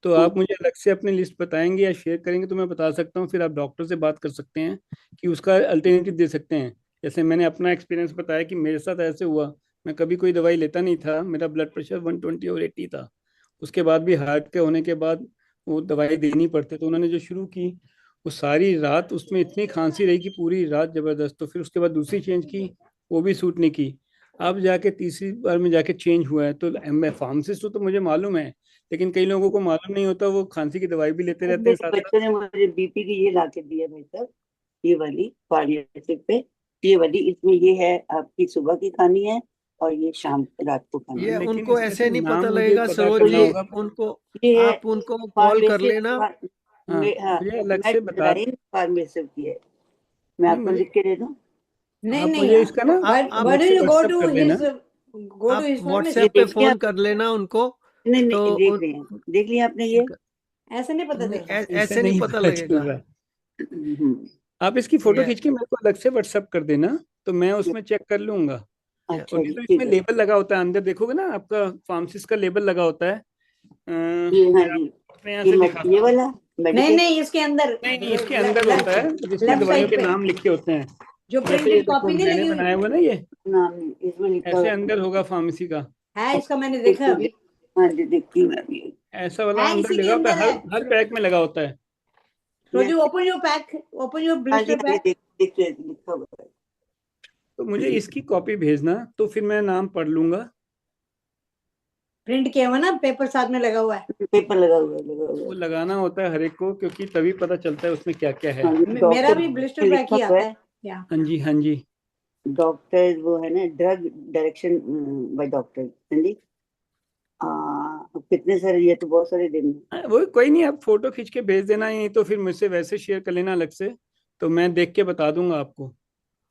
तो हाँ आप मुझे अलग से अपनी लिस्ट बताएंगे या शेयर करेंगे तो मैं बता सकता हूँ, फिर आप डॉक्टर से बात कर सकते हैं कि उसका अल्टरनेटिव दे सकते हैं। जैसे मैंने अपना एक्सपीरियंस बताया कि मेरे साथ ऐसे हुआ, मैं कभी कोई दवाई लेता नहीं था, मेरा ब्लड प्रेशर 120/80 था, उसके बाद भी हार्ट के होने के बाद वो दवाई देनी पड़ती, तो उन्होंने जो शुरू की, वो सारी रात उसमें इतनी खांसी रही कि पूरी रात जबरदस्त। तो फिर उसके बाद दूसरी चेंज की, वो भी सूट नहीं की। अब जाके तीसरी बार में जाके चेंज हुआ है। तो मैं फार्मासिस्ट हूँ तो मुझे मालूम है, लेकिन कई लोगों को मालूम नहीं होता, वो खांसी की दवाई भी लेते अब रहते हैं मेरे साथ साथ। बच्चों ने मुझे बीपी की ये ला के दिया मेरे साथ, ये वाली पार्लियाटिव पे, ये वाली, इसमें ये है आपकी सुबह की खानी है और ये शाम रात को खानी ये है। लेकिन उनको इसमें से ऐसे नहीं नाम पता मुझे लगेगा पता सरोज तो करना जी, होगा। उनको ये है आप उनको कॉल कर फार्मेसी, लेना। हाँ, हाँ, मुझे अलग से बता। मेट्राइन फार्मेसी की है, मैं नहीं, आपको मुझे लिख के दे दूं? नहीं आप नहीं, मुझे इसका ना आप why अलग don't से you go व्हाट्सएप to कर देना। his ये pharmacy? व्हाट्सएप पे देख लिया? फोन कर लेना उनको। नहीं तो नहीं, देख लिया आपने ये? ऐसे नहीं पता नहीं, चलता। ऐसे ऐसे नहीं नहीं पता पता चल लगेगा। रहा। हम्म, आप इसकी फोटो ये खींच के मेरे को अलग से व्हाट्सएप कर देना, तो मैं उसमें चेक कर लूंगा। ये और अच्छा नहीं जी, तो ठीक इसमें है। लेबल लगा होता है, अंदर देखोगे ना, आपका फार्मासिस्ट का लेबल लगा होता है। ये हाँ मैं जी, आपको अपने यहाँ से दिखाता ये हूँ। वाला नहीं मेडिकेट। नहीं, इसके अंदर नहीं नहीं, इसके अंदर होता है जिसमें लेफ्ट दवाइयों साइड के पे नाम लिखे होते हैं। जो जैसे ये प्रिंटेड देखो, कॉपी नहीं मैंने लगी हुई बनाया हुआ ना ये, नाम नहीं इसमें लिखा ऐसे हुआ अंदर होगा फार्मेसी का। है, इसका मैंने है। देखा अभी। हाँ जी, देखती हूँ मैं भी। ऐसा वाला है अंदर इसी के लगा होता अंदर है, हर है। हर पैक में लगा होता है। So you open your pack, open your हाँ जी, blister ये pack. देखते हैं, लिखा हुआ है। तो मुझे इसकी कॉपी भेजना, तो फिर मैं नाम पढ़ लूंगा। प्रिंट किया हुआ ना, पेपर साथ में लगा हुआ है। पेपर लगा हुआ है, लगा हुआ वो है। लगाना होता है हर एक को, क्योंकि तभी पता चलता है उसमें क्या क्या है। हाँ जी, मेरा डॉक्टर भी ब्लिस्टर पैक लिखा ही हुआ आता है। है। या हाँ जी, हाँ जी। डॉक्टर वो है ना, ड्रग डायरेक्शन बाय डॉक्टर, हाँ जी। कितने सारे, ये तो बहुत सारे दिन। वो कोई नहीं, आप फोटो खींच के भेज देना, नहीं तो फिर मुझसे वैसे शेयर कर लेना अलग से, तो मैं देख के बता दूंगा आपको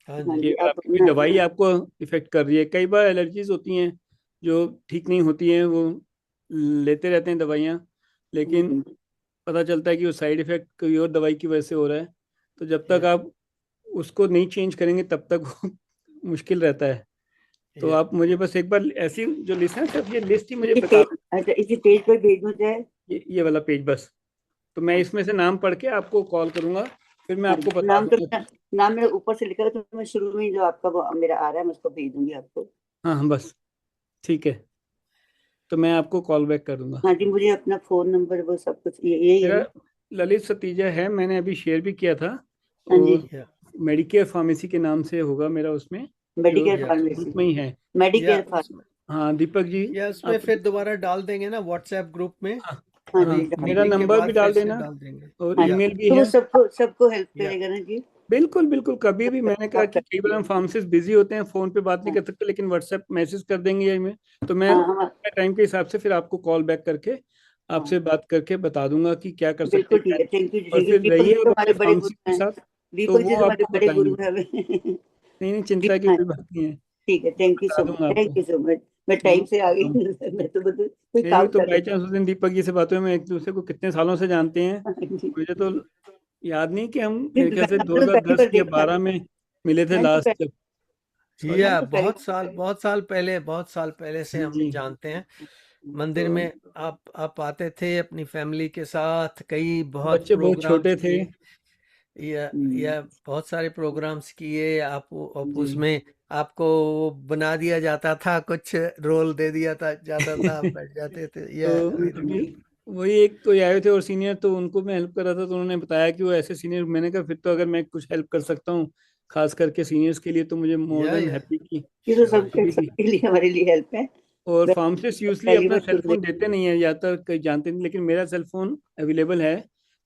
हाँ हाँ जी। कि जी, अगर आप आपकी कोई दवाई आपको इफेक्ट कर रही है। कई बार एलर्जीज होती हैं जो ठीक नहीं होती हैं, वो लेते रहते हैं दवाइयाँ, लेकिन पता चलता है कि वो साइड इफेक्ट कोई और दवाई की वजह से हो रहा है। तो जब तक या आप उसको नहीं चेंज करेंगे तब तक वो मुश्किल रहता है। तो या आप मुझे बस एक बार ऐसी जो लिस्ट है, सिर्फ ये लिस्ट ही मुझे ये बता दें। अच्छा, इसी पेज पर भेजना चाहे? ये वाला पेज बस, तो मैं इसमें से नाम पढ़ के आपको कॉल करूंगा, फिर मैं हाँ आपको जी, बता दूंगा। नाम मेरे ऊपर से लिखा है, तो मैं शुरू में ही जो आपका वो मेरा आ रहा है, मैं उसको भेज दूंगी आपको। हाँ हाँ, बस ठीक है, तो मैं आपको कॉल बैक कर दूंगा। हाँ जी, मुझे अपना फोन नंबर वो सब कुछ यही है मेरा ना? ललित सतीजा है, मैंने अभी शेयर भी किया था। हाँ जी, और या मेडिकेयर फार्मेसी के नाम से होगा मेरा उसमें, जो मेडिकेयर या फार्मेसी, ग्रुप में ही है। या मेडिकेयर फार्मेसी। हाँ दीपक जी, या उसमें आप फिर दोबारा डाल देंगे ना व्हाट्सएप ग्रुप में, हाँ, हाँ अभी जी, डाल मेरा मीटिंग के नंबर बाद भी फिर डाल से देना डाल देंगे। और हाँ, ईमेल भी तो वो है। सबको हेल्प या करेगा ना जी। बिल्कुल बिल्कुल, कभी भी मैंने कहा आप कि कर कई बार हम दीजिए। फार्मेसिस बिजी होते हैं, फोन पे बात नहीं हाँ कर सकते, लेकिन व्हाट्सएप मैसेज कर देंगे या ईमेल, तो मैं हाँ हम टाइम के हिसाब से फिर आपको कॉल बैक करके आपसे हाँ बात करके बता दूंगा कि क्या कर सकते बिल्कुल हैं क्या ठीक है, नहीं। थैंक और यू। फिर दीपक रहिए जी अब तो अपने हमारे बड़े फार्मेसी गुरु के हैं। साथ, तो दीपक जी वो तो हमारे आपको बड़े गुरु बताएंगे। हैं हमें। नहीं नहीं, चिंता की ठीक कोई बात नहीं है, है, थैंक यू बता सो मच, दूंगा आपको। Thank you so much. मैं नो टाइम से आ प्रॉब्लम। गई। मैं तो बस कोई नहीं नहीं, काम तो कर रही बाई चांस उस दिन दीपक जी से बात हुई, मैं एक दूसरे को कितने सालों से जानते हैं, थी। मुझे तो याद नहीं कि हम मेरे ख्याल से मैंने तो पहली 2010 बार या देखा। 12 में मिले थे मैंने तो लास्ट जब। सॉरी। या मैंने तो पहली बहुत साल पहले से हाँ हम जी। जानते हैं। मंदिर तो में आप आते थे अपनी फैमिली के साथ, कई बहुत बच्चे बहुत प्रोग्राम्स छोटे थे। किए, या बहुत सारे प्रोग्राम्स किए आप जी। उसमें आपको वो बना दिया जाता था, कुछ रोल दे दिया था जाता था, आप बैठ जाते थे। या तो अभी वही एक कोई आए थे और सीनियर, तो उनको मैं हेल्प कर रहा था, तो उन्होंने बताया कि वो ऐसे सीनियर, मैंने कहा फिर तो अगर मैं कुछ हेल्प कर सकता हूँ खास करके सीनियर्स के लिए तो मुझे मोर देन या हैप्पी की ये तो श्योर सबके अभी भी। सबके लिए हमारे लिए हेल्प है। और मैं फार्मासिस्ट यूजली पहली अपना बार सेल सुन रही फोन देते नहीं है, ज़्यादातर कई जानते नहीं, लेकिन मेरा सेल फोन अवेलेबल है,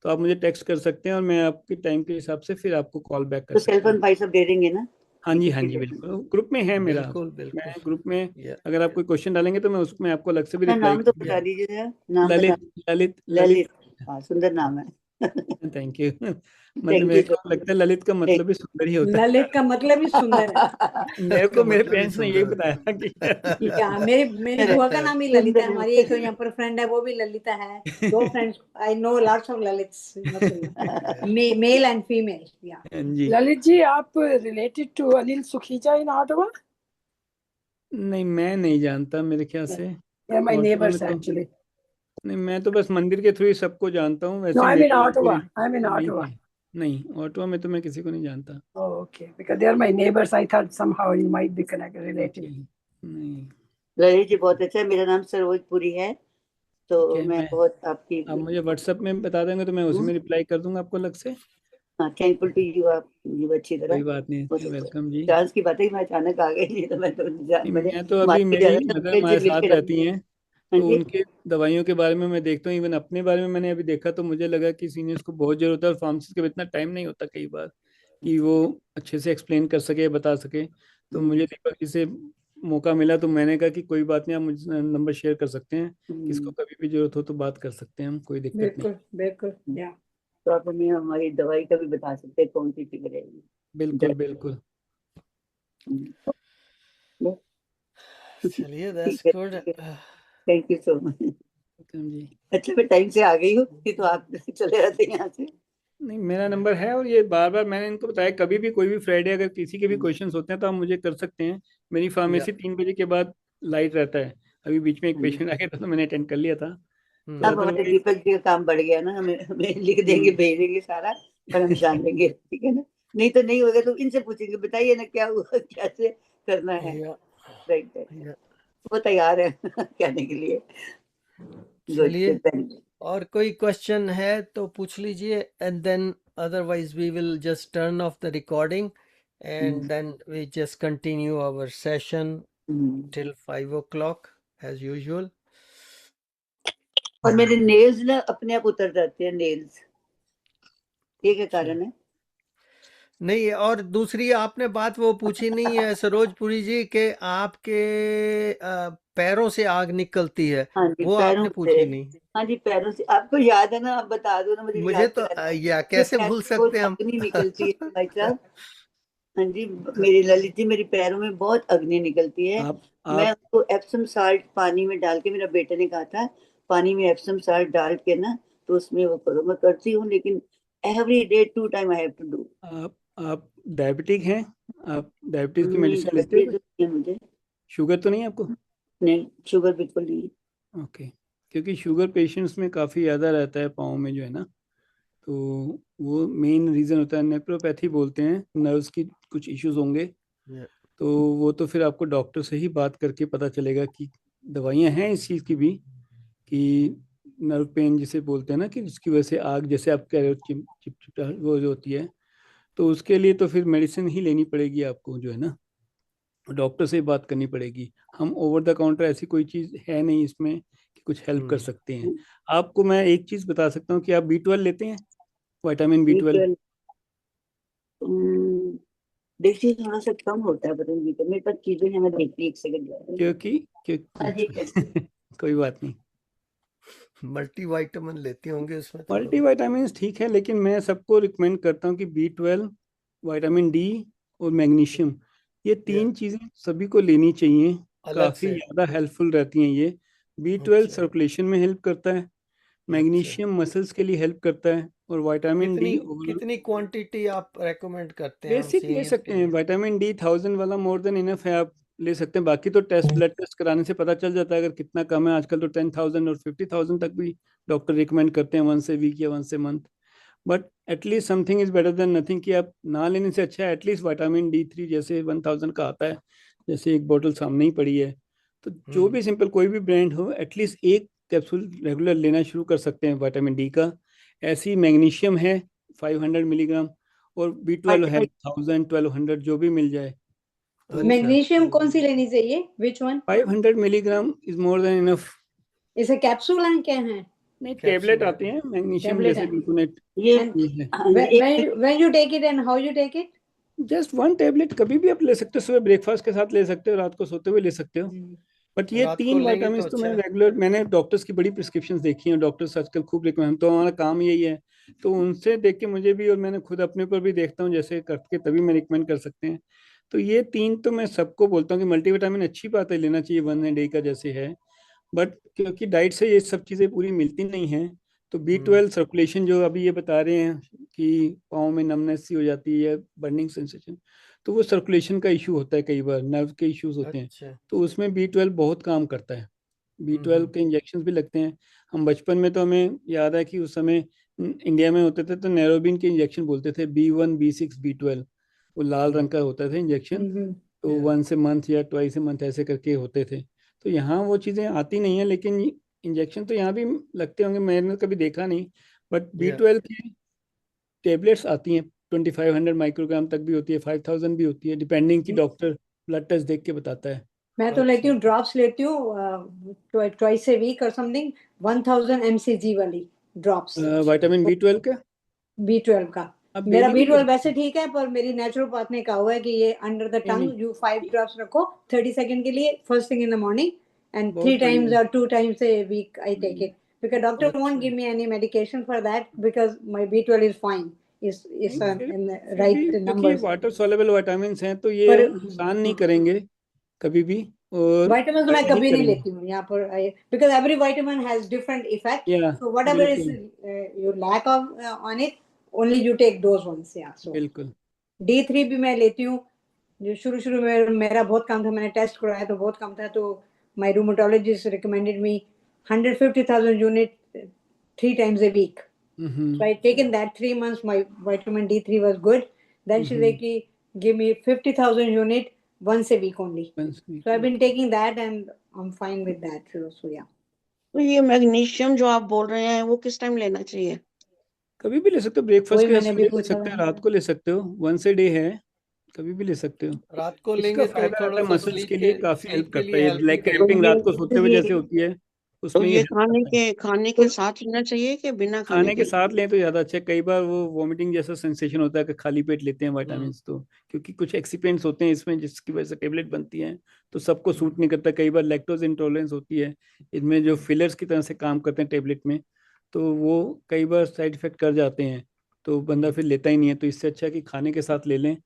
तो आप मुझे टेक्स्ट कर सकते हैं और मैं आपके टाइम के हिसाब से फिर आपको कॉल बैक कर तो सकता हूँ। सेलफोन भाई सब दे देंगे ना। हाँ जी बिल्कुल, ग्रुप में है मेरा। बिल्कुल मैं बिल्कुल। ग्रुप में, या अगर आप कोई क्वेश्चन डालेंगे तो मैं उसमें आपको अलग से भी अपना रिप्लाई नाम तो करूँगा। बता दीजिए जरा, नाम बता। ललित ललित ललित। ललित। हाँ, सुंदर नाम है। Thank you. मतलब थैंक यू मेरे सो को लगता है ललित का मतलब भी सुंदर ही होता है। ललित का मतलब ही सुंदर है। मेरे का को मेरे मतलब ही पेरेंट्स ने यही सुंदर बताया था कि या मेरी मेरी बुआ का नाम ही ललिता है, सुंदर। हमारी एक तो यहाँ पर फ्रेंड है वो भी ललिता है। दो friends, I know lots of ललित्स मेल एंड फीमेल। या हाँ जी। Lalit ji, आप related to Anil Sukhija in Ottawa? नहीं मैं नहीं जानता, मेरे ख्याल से They're my ऑटो में neighbors तो actually. नहीं, मैं तो बस मंदिर के थ्रू ही सबको जानता हूँ, No, वैसे I'm in रिलेटिव में कोई Ottawa. I'm in नहीं Ottawa. है। नहीं, ऑटो में तो मैं किसी को नहीं जानता। Oh, okay. Because they're my neighbors. I thought somehow you might be connected, okay. related. नहीं। ललित जी बहुत अच्छा है। मेरा नाम सरोजपुरी है। ठीक तो है, मैं मैं बहुत आपकी आप मुझे व्हाट्सएप में बता देंगे तो मैं उसी में रिप्लाई कर दूंगा आपको अलग से। हाँ, थैंकफुल टू यू। आप ये अच्छी तरह कोई बात नहीं, वेलकम जी। चांस की बात है कि मैं अचानक आ गई, नहीं तो मैं तो नहीं, मैंने मैं तो अभी मार्केट मेरी जाना था, मदर मुझे हमारे जिम मिल साथ के रख। रहती हैं, हाँ तो जी। उनके दवाइयों के बारे में मैं देखता हूँ, इवन अपने बारे में मैंने अभी देखा तो मुझे लगा कि सीनियर्स को बहुत जरूरत है, और फार्मासिस्ट को इतना टाइम नहीं होता कई बार कि वो अच्छे से एक्सप्लेन कर सके, बता सके। तो मुझे दीपक जी से मौका मिला, तो मैंने कहा कि कोई बात नहीं, आप मुझे नंबर शेयर कर सकते हैं, किसको कभी भी जरूरत हो तो बात कर सकते हैं हम, कोई दिक्कत नहीं। बिल्कुल बिल्कुल। या तो आप हमें हमारी दवाई का भी बता सकते हैं कौन सी ठीक रहेगी। बिल्कुल बिल्कुल। चलिए, ठीक दैट्स है, good. Thank you so much. Welcome जी। अच्छा, मैं टाइम से आ गई हूँ, नहीं तो आप चले जाते हैं यहाँ से। नहीं, मेरा नंबर है, और ये बार बार मैंने इनको बताया, कभी भी कोई भी फ्राइडे अगर किसी के भी क्वेश्चंस होते हैं तो आप मुझे कर सकते हैं। मेरी या फार्मेसी 3 बजे के बाद लाइट रहता है। अभी बीच में एक पेशेंट आ गया था तो मैंने अटेंड कर लिया था, तो अब हमारे अदरवाइज। दीपक जी का काम बढ़ गया ना, हमें हमें लिख देंगे, हम्म। भेज देंगे सारा, पर हम जान लेंगे, ठीक है ना। नहीं तो नहीं होगा तो इनसे पूछेंगे, बताइए ना क्या हुआ, कैसे करना है। या राइट। या वो तैयार है कहने के लिए। गुड चलिए, गुड। और कोई क्वेश्चन है तो पूछ लीजिए, and then otherwise we will just turn off the recording, and then we just continue our session till 5 o'clock as usual. और मेरे नेल्स ना अपने आप उतर जाते हैं, नेल्स, ये क्या अच्छा, कारण है? नहीं, और दूसरी आपने बात वो पूछी नहीं है सरोजपुरी जी के आपके पैरों से आग निकलती है, हाँ जी, वो पैरों आपने से। पूछी नहीं। हाँ जी, पैरों से। आपको याद है ना, आप बता दो ना, मुझे मुझे याद तो करा दो। या मेरे कैसे पैर भूल में बहुत सकते हैं हम। अग्नि निकलती है भाई साहब। हाँ जी, मेरी ललित जी, मेरी पैरों में बहुत अग्नि निकलती है। आप मैं आप उसको एप्सम साल्ट पानी में डाल के, मेरा बेटे ने कहा था पानी में एप्सम साल्ट डाल के ना, तो उसमें वो करो। मैं करती हूँ, लेकिन every day 2 time I have to do. आप डायबिटिक हैं? आप डायबिटीज की नहीं, मेडिसिन लेते हो डायबिटीज कुछ? नहीं है मुझे। शुगर तो नहीं है आपको? नहीं, शुगर बिल्कुल नहीं है। ओके। क्योंकि शुगर पेशेंट्स में काफ़ी ज़्यादा रहता है पाँव में जो है ना, तो वो मेन रीज़न होता है, नेप्रोपैथी बोलते हैं, नर्व्स की कुछ इश्यूज होंगे। या तो वो तो फिर आपको डॉक्टर से ही बात करके पता चलेगा कि दवाइयाँ हैं इस चीज़ की भी, कि नर्व पेन जिसे बोलते हैं ना, कि उसकी वजह से आग, जैसे आप कह रहे हो चिपचिपा वो जो होती है, तो उसके लिए तो फिर मेडिसिन ही लेनी पड़ेगी आपको जो है ना। डॉक्टर से बात करनी पड़ेगी। हम ओवर द काउंटर ऐसी कोई चीज़ है नहीं इसमें कि कुछ हेल्प कर सकते हैं। आपको मैं एक चीज़ बता सकता हूँ कि आप B12 लेते हैं, विटामिन B12। B12 देखिए थोड़ा सा कम होता है, पता नहीं मेरे पास चीजें हैं, मैं देखती एक सेकंड। क्योंकि कोई बात नहीं, मल्टीविटामिन लेते होंगे उसमें तो। मल्टीविटामिन ठीक है, लेकिन मैं सबको रिकमेंड करता हूँ कि B12, विटामिन डी और मैग्नीशियम, ये तीन चीज़ें सभी को लेनी चाहिए। अलग काफ़ी से। ज़्यादा हेल्पफुल रहती हैं ये। B12 अच्छा। सर्कुलेशन में हेल्प करता है, मैग्नीशियम मसल्स के लिए हेल्प करता है, और विटामिन डी कितनी क्वांटिटी आप रेकमेंड करते हैं हम बेसिक ले सीनियर्स सकते के हैं। लिए? विटामिन डी 1000 वाला मोर देन इनफ है, आप ले सकते हैं। बाकी तो ब्लड टेस्ट कराने से पता चल जाता है अगर कितना कम है। आजकल तो 10,000 और 50,000 तक भी डॉक्टर रिकमेंड करते हैं, 1 वीक या 1 month. But at least something is better than nothing, कि आप ना लेने से अच्छा है एटलीस्ट विटामिन D3 जैसे 1000 का आता है, जैसे एक बोतल सामने ही पड़ी है। तो जो भी सिंपल कोई भी ब्रांड हो, एटलीस्ट एक कैप्सूल रेगुलर लेना शुरू कर सकते हैं विटामिन डी का। ऐसी मैग्नीशियम है 500 मिलीग्राम, और B12 है 1000 1200, जो भी मिल जाए। तो मैग्नीशियम कौन सी लेनी चाहिए? Which one? 500 milligram is more than enough. इसे कैप्सूल हैं क्या है? नहीं, टेबलेट आते हैं मैग्नीशियम Tablet जैसे है। ग्लूकोनेट ये है। When you take it and how you take it? Just 1 tablet कभी भी आप ले सकते हो, सुबह ब्रेकफास्ट के साथ ले सकते हो, रात को सोते हुए ले सकते हो। बट ये रात को 3 लेंगे विटामिन तो तो अच्छा मैं है। रेगुलर, मैंने डॉक्टर्स की बड़ी प्रिस्क्रिप्शंस देखी हैं, डॉक्टर्स आजकल खूब रिकमेंड, तो हमारा काम यही है, तो उनसे देख के मुझे भी, और मैंने खुद अपने ऊपर भी देखता हूँ जैसे करके, तभी मैं रिकमेंड कर सकते हैं। तो ये 3 तो मैं सबको बोलता हूँ कि मल्टीविटामिन अच्छी बात है, लेना चाहिए 1 डे का जैसे है। बट क्योंकि डाइट से ये सब चीज़ें पूरी मिलती नहीं हैं, तो B12 सर्कुलेशन जो अभी ये बता रहे हैं कि पाँव में नमनेस सी हो जाती है, बर्निंग सेंसेशन, तो वो सर्कुलेशन का इशू होता है, कई बार नर्व के इश्यूज होते हैं। अच्छा। तो उसमें B12 बहुत काम करता है। B12 के इंजेक्शन भी लगते हैं। हम बचपन में तो हमें याद है कि उस समय इंडिया में होते थे तो नैरोबिन के इंजेक्शन बोलते थे, B1 B6 B12, वो लाल रंग का होता था इंजेक्शन। तो 1 मंथ या 2 मंथ ऐसे करके होते थे। तो यहाँ वो चीज़ें आती नहीं है, लेकिन इंजेक्शन तो यहाँ भी लगते होंगे, मैंने कभी देखा नहीं। बट B12 की टेबलेट्स आती हैं, 2500 माइक्रोग्राम तक भी होती है, 5000 भी होती है, डिपेंडिंग की डॉक्टर ब्लड टेस्ट देख के बताता है। मैं तो लेती हूँ ड्रॉप्स लेती हूँ ट्वाइस ए वीक और समथिंग, 1000 mcg वाली ड्रॉप्स विटामिन B12 का, B12 का। आप मेरा डेली भी ले B12 सकते वैसे ठीक है, पर मेरी नेचुरोपैथ ने कहा हुआ है कि ये under the tongue you 5 drops रखो 30 सेकंड के लिए, first thing in the morning, and 3 times or 2 times a week I take it, because doctor won't give me any medication for that because my B12 is fine, is in the right क्योंकि numbers. वाटर सॉल्युबल विटामिन हैं तो ये नुकसान नहीं करेंगे कभी भी, और विटामिन तो मैं नहीं कभी नहीं करेंगे। लेती हूँ यहाँ पर, because every vitamin has different effect, या so whatever is बिल्कुल you lack of on it, only you take those ones. Yeah, so बिल्कुल। D3 भी मैं लेती हूँ। जो शुरू में मेरा बहुत कम था, मैंने टेस्ट कराया तो बहुत कम था, तो my rheumatologist recommended me 150,000 unit 3 times a week. So I taken that 3 months, my vitamin D3 was good. Then she said कि give me 50,000 unit once a week only. So I've been taking that and I'm fine with that. So yeah. तो ये मैग्नीशियम जो आप बोल रहे हैं वो किस टाइम लेना चाहिए? कभी भी ले सकते हो, ब्रेकफास्ट वही के मैंने साथ अभी ले पूछा सकते हो, था। रात को ले सकते हो, 1 डे है, कभी भी ले सकते हो। रात को इसका लेंगे तो फायदा रहता थोड़ा है सा मसल्स के लिए, काफी हेल्प स्लीप के करता है। लिए ये हेल्प भी लाइक तो क्रैम्पिंग करेगा। रात को सोते हुए जैसे होती है, तो उसमें ये ये हेल्प करता है। खाने के साथ लेना चाहिए कि बिना खाने खाने के? के साथ लें तो ज्यादा अच्छा है। कई बार वो वॉमिटिंग जैसा सेंसेशन होता है कि खाली पेट लेते हैं विटामिन, तो क्योंकि कुछ एक्सिपेंट्स होते हैं इसमें जिसकी वजह से टेबलेट बनती हैं, तो सबको सूट नहीं करता। कई बार लैक्टोज इंटॉलरेंस होती है इनमें, जो फिलर्स की तरह से काम करते हैं टेबलेट में, तो वो कई बार साइड इफेक्ट कर जाते हैं, तो बंदा फिर लेता ही नहीं है। तो इससे अच्छा है कि खाने के साथ ले लें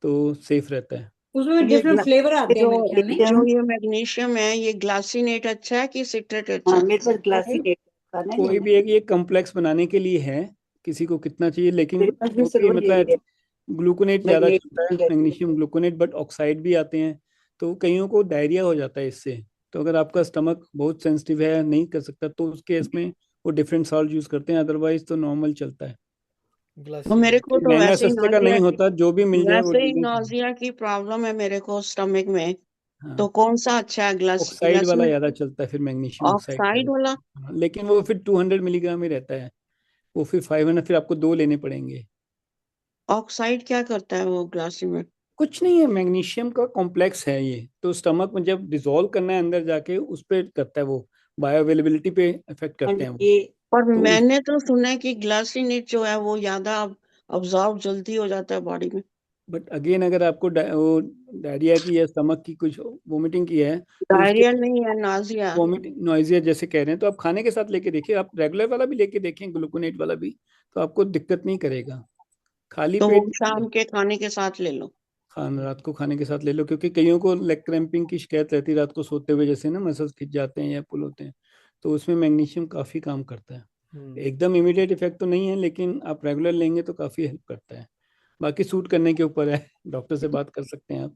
तो सेफ रहता है। उसमें ये डिफरेंट फ्लेवर आते हैं मेरे ख्याल में। जो ये मैग्नीशियम है ये ग्लासीनेट अच्छा है कि सिट्रेट अच्छा हाँ है? मेरे पास ग्लासी कोई भी एक ये कम्प्लेक्स बनाने के लिए है, किसी को कितना चाहिए, लेकिन मेरे पास जो में भी जरूर मतलब ये ग्लूकोनेट ज़्यादा चलता है, magnesium. Magnesium gluconate, but oxide भी आते हैं, तो कईयों को डायरिया हो जाता है इससे। तो अगर आपका स्टमक बहुत सेंसिटिव है, नहीं कर सकता, तो उस केस में वो डिफरेंट सॉल्ट यूज करते हैं, अदरवाइज तो नॉर्मल चलता है। तो मेरे को तो महंगा वैसे ही सस्ते का नहीं होता, जो भी मिल जाए वो ले लें। नाजिया की प्रॉब्लम है मेरे को स्टमक में, तो हाँ, कौन सा अच्छा है? ऑक्साइड वाला ज़्यादा चलता है, फिर मैग्नीशियम ऑक्साइड ऑक्साइड वाला? हाँ, लेकिन वो फिर 200 मिलीग्राम ही रहता है, वो फिर 500, फिर आपको 2 लेने पड़ेंगे। ऑक्साइड क्या करता है वो ग्लासीनेट? कुछ नहीं है, मैग्नीशियम का कॉम्प्लेक्स है ये, तो स्टमक में जब डिसॉल्व करना है अंदर जाके उस पे करता है, वो बायो अवेलेबिलिटी पे इफेक्ट करते और हैं वो। ये पर तो मैंने तो सुना है कि ग्लासिनेट जो है वो ज्यादा अब्जॉर्ब जल्दी हो जाता है बॉडी में। बट अगेन अगर आपको वो डायरिया की या स्टमक की कुछ वोमिटिंग की है तो उसके डायरिया नहीं है, नाजिया। वोमिटिंग नॉइजिया जैसे कह रहे हैं, तो आप खाने के साथ लेके देखिए, आप रेगुलर वाला भी लेके देखें, ग्लूकोनेट वाला भी, तो आपको दिक्कत नहीं करेगा। खाली तो वो पेट शाम के खाने के साथ ले लो। खाना रात को खाने के साथ ले लो, क्योंकि कईयों को लेग क्रैम्पिंग की शिकायत रहती है रात को सोते हुए, जैसे ना मसल्स खिंच जाते हैं या पुल होते हैं, तो उसमें मैग्नीशियम काफ़ी काम करता है। एकदम इमीडिएट इफेक्ट तो नहीं है, लेकिन आप रेगुलर लेंगे तो काफ़ी हेल्प करता है। बाकी सूट करने के ऊपर है, डॉक्टर से बात कर सकते हैं आप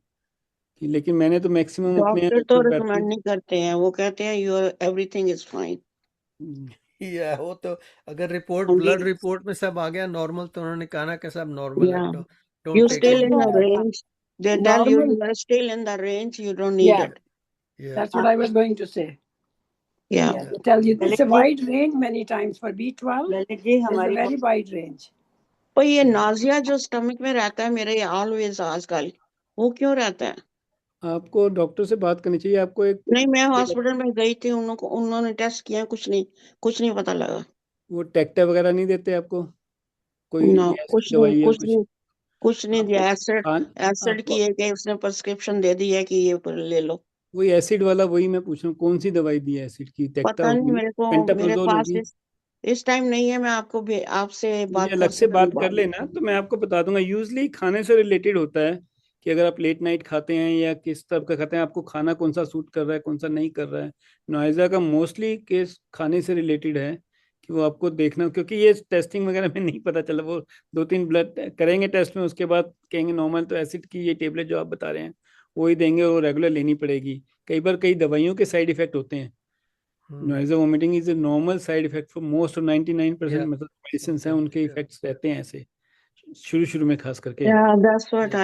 कि, लेकिन मैंने तो मैक्सिमम अपने डॉक्टर तो रिकमेंड नेचुरोपैथी। नहीं करते हैं, वो कहते हैं योर एवरीथिंग इज फाइन। या वो तो अगर रिपोर्ट, हाँ ब्लड जी, रिपोर्ट में सब आ गया नॉर्मल, तो उन्होंने कहा ना कि सब नॉर्मल है, या don't you take still any. In the range, they tell you Normal. You are still in the range, you don't need Yeah, it. Yeah that's what I was going to say. या Yeah, they tell you it's Lalit a ji, wide range many times for B12. Lalit ji There's a हमारी very wide range. पर ये नाजिया जो स्टमक में रहता है मेरे ऑलवेज आजकल, वो क्यों रहता है? आपको डॉक्टर से बात करनी चाहिए, आपको एक नहीं, मैं हॉस्पिटल में गई थी, उन्होंने टेस्ट किया, कुछ नहीं पता लगा। वो टेक्टा वगैरह नहीं देते आपको, कोई ना, गैस की दवाई या कुछ? कुछ नहीं आपको दिया। एसिड खान एसिड की आपको एक है, उसने प्रिस्क्रिप्शन दे दी है कि ये ले लो। वही एसिड वाला, वही मैं पूछ रहा हूँ, कौन सी दवाई दी है एसिड की? टेक्टा पता नहीं होगी ना, मेरे को, मेरे पेंटाप्रोजोल पास होगी। इस टाइम नहीं है। मैं आपको आपसे मुझे बात कर अलग से सकती हूँ बात कर बाद में। लेना तो मैं आपको बता दूंगा। यूजली खाने से रिलेटेड होता है कि अगर आप लेट नाइट खाते हैं या किस तरह का खाते हैं, आपको खाना कौन सा सूट कर रहा है कौन सा नहीं कर रहा है। नोइजा का मोस्टली केस खाने से रिलेटेड है, कि वो आपको देखना, क्योंकि ये टेस्टिंग वगैरह में नहीं पता चला। वो 2-3 ब्लड करेंगे टेस्ट में, उसके बाद कहेंगे नॉर्मल, तो एसिड की ये टेबलेट जो आप बता रहे हैं वही देंगे, और रेगुलर लेनी पड़ेगी। कई बार कई दवाइयों के साइड इफेक्ट होते हैं। Nausea vomiting is a normal side effect for most, 99% या मतलब मेडिसिन हैं ओके उनके या इफेक्ट्स रहते हैं ऐसे, शुरू शुरू में खास करके। या दैट्स व्हाट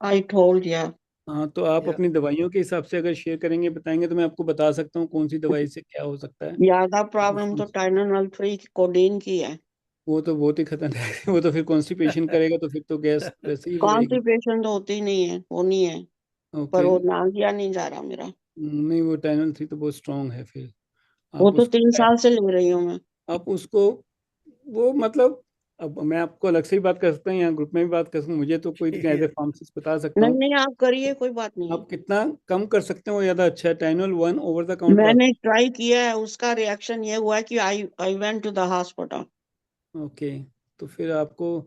आई टोल्ड या। हाँ, तो आप या अपनी दवाइयों के हिसाब से अगर शेयर करेंगे बताएंगे तो मैं आपको बता सकता हूँ कौन सी दवाई से क्या हो सकता है। ज्यादा प्रॉब्लम तो टाइलेनॉल 3 कोडेन की है। वो तो बहुत ही खतरनाक है, वो तो फिर कॉन्स्टिपेशन करेगा, तो फिर तो गैस वैसे ही हो जाएगी। कॉन्स्टिपेशन तो होती नहीं है, वो नहीं है। पर ओके। वो नाजिया नहीं जा रहा मेरा। नहीं, वो टाइनल 3 तो बहुत स्ट्रांग है फिर। वो आप तो उसको 3 साल से ले रही हूँ मैं। आप उसको वो मतलब, अब मैं आपको अलग से ही बात कर सकता हूँ, यहाँ ग्रुप में भी बात कर सकता हूँ, मुझे तो कोई एज ए या फार्मासिस्ट बता सकता नहीं हूँ। नहीं, आप करिए, कोई बात नहीं है। आप कितना कम कर सकते हैं वो ज़्यादा अच्छा है। टाइनल 1 ओवर द काउंटर आता मैंने ट्राई किया है, उसका रिएक्शन ये हुआ है कि I I went to the hospital. है। ओके, तो फिर आपको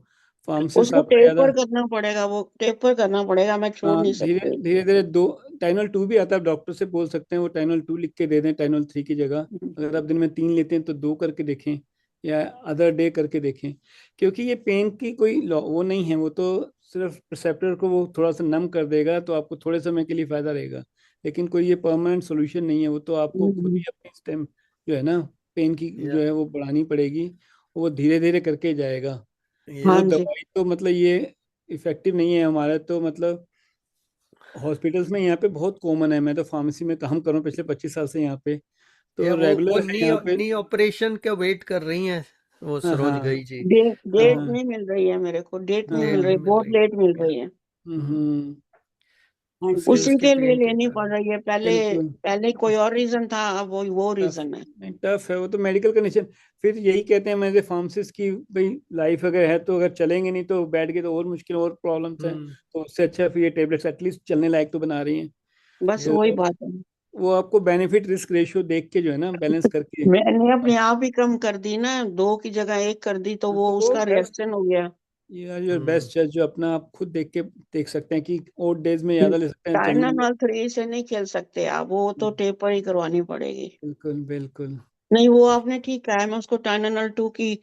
फार्मासिस्ट उसको आपका ज़्यादा। टेपर करना पड़ेगा, वो टेपर करना पड़ेगा, मैं छोड़ हाँ, नहीं धीरे सकती। धीरे धीरे दो। टाइनल 2 भी आता है, डॉक्टर से बोल सकते हैं वो टाइनल 2 लिख के दे दें टाइनल 3 की जगह। अगर आप दिन में 3 लेते हैं तो 2 करके देखें, या अदर डे करके देखें। क्योंकि ये पेन की कोई वो नहीं है, वो तो सिर्फ रिसेप्टर को वो थोड़ा सा नम कर देगा, तो आपको थोड़े समय के लिए फायदा रहेगा। लेकिन कोई ये परमानेंट सोल्यूशन नहीं है, वो तो आपको खुद हम्म। ही अपनी स्टेम जो है ना, पेन की जो या है वो बढ़ानी पड़ेगी। वो धीरे धीरे करके जाएगा। या वो हाँ जी। दवाई तो मतलब ये इफेक्टिव नहीं है हमारा तो मतलब, हॉस्पिटल्स में यहाँ पे बहुत कॉमन है। मैं तो फार्मेसी में काम कर रहा हूँ पिछले 25 साल से यहाँ पे, या तो वो रेगुलर है नी यहाँ पे। नी ऑपरेशन का वेट कर रही हैं वो हाँ सरोज हाँ गई जी। डेट हाँ नहीं मिल रही है मेरे को, डेट नहीं मिल डेट रही, नहीं हाँ। मिल बहुत रही। लेट मिल या रही है। हम्म। हाँ तो जी, फिर उसी उसके के लिए पेन के लेनी पड़ कारण। रही है। पहले बिल्कुल पहले कोई और रीजन था, अब वो टफ। रीजन है। नहीं, टफ है वो तो मेडिकल कंडीशन। फिर यही कहते हैं मेरे फार्मासिस्ट की, भाई लाइफ अगर है तो अगर चलेंगे नहीं तो बैठ गए तो और मुश्किल और प्रॉब्लम्स हैं, हम्म। तो उससे अच्छा फिर ये टेबलेट्स एटलीस्ट चलने लायक तो बना रही हैं। बस या वही तो बात है। वो आपको बेनिफिट रिस्क रेशियो देख के जो है ना, बैलेंस करके। मैंने अपने आप ही कम कर दी ना, 2 की जगह 1 कर दी, तो हाँ, वो तो वो उसका बेस्ट, रिएक्शन हो गया। ये आर योर हम्म। बेस्ट जज, जो अपना आप खुद देख के देख सकते हैं कि ओड डेज में ज्यादा ले सकते हैं, चलने में। टाइलेनॉल 3 से नहीं खेल सकते आप, वो तो टेपर ही करवानी पड़ेगी। बिल्कुल बिल्कुल। नहीं, वो आपने ठीक कहा है, मैं उसको टाइलेनॉल 2 की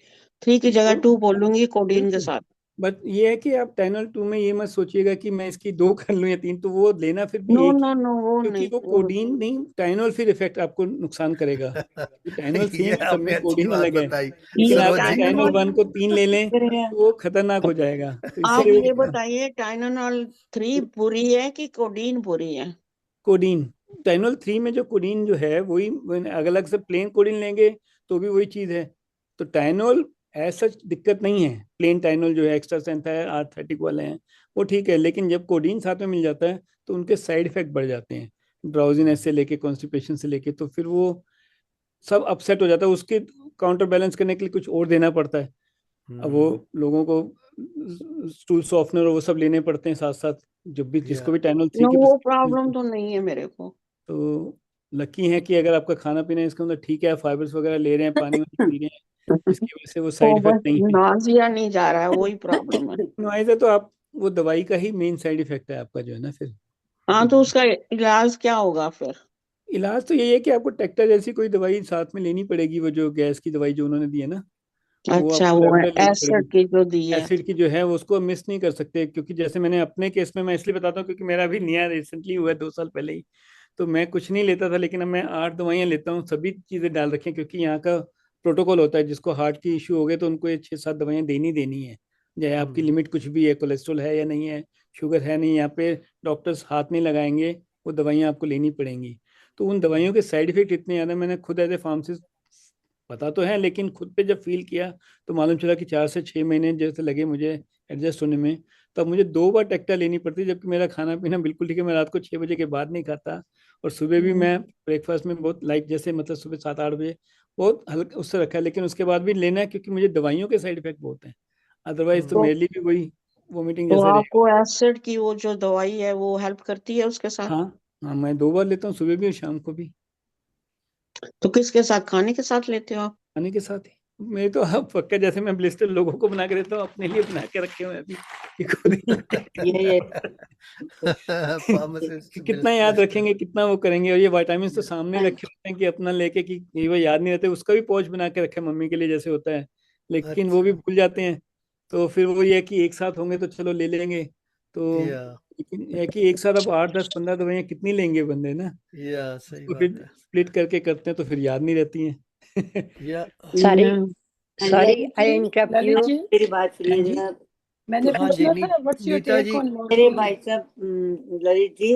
3 की जगह तो 2 बोलूंगी कोडीन के बिल्कुल, साथ। बट ये है कि आप टाइनल 2 में ये मत सोचिएगा कि मैं इसकी 2 कर लूं या 3, तो वो लेना फिर भी नो एक ही, नो नो, वो क्योंकि नहीं, वो वो कोडीन नहीं, टाइनल फिर इफेक्ट आपको नुकसान करेगा। टाइनल 3 ये में सब आपने में अच्छी कोडीन बात अलग है, बताई लेकिन ये आप सरोज अगर जी। टाइनल 1 टाइलेनॉल। को 3 ले लें तो वो खतरनाक हो जाएगा, तो आप इसलिए ये वो बताइए, टाइलेनॉल 3 बुरी है कि कोडीन बुरी है? कोडीन, टाइनल 3 में जो कोडीन जो है वही, अलग अलग से प्लेन कोडीन लेंगे तो भी वही चीज़ है। तो टाइनोल ऐसा दिक्कत नहीं है। प्लेन टाइनोल जो है, एक्स्ट्रा स्ट्रेंथ है, आर्थेटिक वाले हैं, वो ठीक है। लेकिन जब कोडीन साथ में मिल जाता है तो उनके साइड इफेक्ट बढ़ जाते हैं, ड्राउजीनेस से लेके कॉन्स्टिपेशन से लेके, तो फिर वो सब अपसेट हो जाता है। उसके काउंटर बैलेंस करने के लिए कुछ और देना पड़ता है। अब वो लोगों को स्टूल सॉफ्टनर और वो सब लेने पड़ते हैं साथ साथ, जब भी जिसको भी टाइनोल 3 नो, की वो prescription मिलती प्रॉब्लम है। तो नहीं है मेरे को। तो लकी है कि अगर आपका खाना पीना इसके अंदर ठीक है, फाइबर्स वगैरह ले रहे हैं, पानी वानी पी रहे हैं, जिसकी वजह से वो वो साइड बस इफेक्ट नहीं है। नाजिया नहीं जा रहा है, वही प्रॉब्लम है। नॉइज तो आप, वो दवाई का ही मेन साइड इफेक्ट है आपका जो है ना फिर। हाँ, तो उसका इलाज क्या होगा फिर? इलाज तो यही है कि आपको टेक्टा जैसी कोई दवाई साथ में लेनी पड़ेगी, वो जो गैस की दवाई जो उन्होंने दी है ना, वो अच्छा, आपको वो रेगुलर लेनी एसिड पड़ेगी। की जो दी है। एसिड की जो है वो उसको मिस नहीं कर सकते, क्योंकि जैसे मैंने अपने केस में, मैं इसलिए बताता हूँ क्योंकि मेरा भी नया रिसेंटली हुआ है 2 साल पहले ही। तो मैं कुछ नहीं लेता था, लेकिन अब मैं 8 दवाइयाँ लेता हूँ, सभी चीज़ें डाल रखी हैं, क्योंकि यहाँ का प्रोटोकॉल होता है, जिसको हार्ट की इशू हो गए तो उनको ये 6-7 दवाइयाँ देनी देनी है, चाहे आपकी लिमिट कुछ भी है, कोलेस्ट्रॉल है या नहीं है, शुगर है नहीं, यहाँ पे डॉक्टर्स हाथ नहीं लगाएंगे, वो दवाइयाँ आपको लेनी पड़ेंगी। तो उन दवाइयों के साइड इफेक्ट इतने ज़्यादा, मैंने खुद एज ए फार्मासिस्ट पता तो है, लेकिन खुद पे जब फील किया तो मालूम चला कि 4 से 6 महीने जैसे लगे मुझे एडजस्ट होने में। तब मुझे 2 बार टेक्टा लेनी पड़ती, जबकि मेरा खाना पीना बिल्कुल ठीक है, मैं रात को 6 बजे के बाद नहीं खाता, और सुबह भी मैं ब्रेकफास्ट में बहुत लाइट, जैसे मतलब सुबह 7-8 बजे बहुत हल्का उससे रखा है, लेकिन उसके बाद भी लेना है, क्योंकि मुझे दवाइयों के साइड इफेक्ट बहुत हैं। अदरवाइज तो तो मेरे लिए भी वही वोमिटिंग तो जैसा रहेगा। आपको एसिड की वो जो दवाई है वो हेल्प करती है उसके साथ? हाँ, हाँ, मैं 2 बार लेता हूँ, सुबह भी और शाम को भी। तो किसके साथ, खाने के साथ लेते हो आप? खाने के साथ ही। मैं तो अब पक्का, जैसे मैं ब्लिस्टर लोगों को बना के देता हूँ, अपने लिए बना के रखे हुए हैं अभी कि खुद ये फार्मासिस्ट कि कितना याद ब्लिस्टर। रखेंगे, कितना वो करेंगे। और ये विटामिन तो सामने रखे रहते हैं कि अपना लेके, कि ये वो याद नहीं रहते। उसका भी पाउच बना के रखे मम्मी के लिए, जैसे होता है, लेकिन वो भी अच्छा। भूल जाते हैं। तो फिर वो ये है कि एक साथ होंगे तो चलो ले लेंगे। तो या लेकिन ये है कि एक साथ अब 8-10-15 दवाइयाँ कितनी लेंगे बंदे ना, सही तो बात फिर है। स्प्लिट करके करते हैं तो फिर याद नहीं रहती हैं। या Sorry, हाँ जी, sorry, Lalit I ji, interrupt Lalit you. जी, मेरी बात हाँ सुनिए जी, जरा। मैंने हाँ जी, पूछना था व्हाट्स योर नीता टेक जी। ऑन मेरे मॉर्फिन? भाई साहब, ललित जी,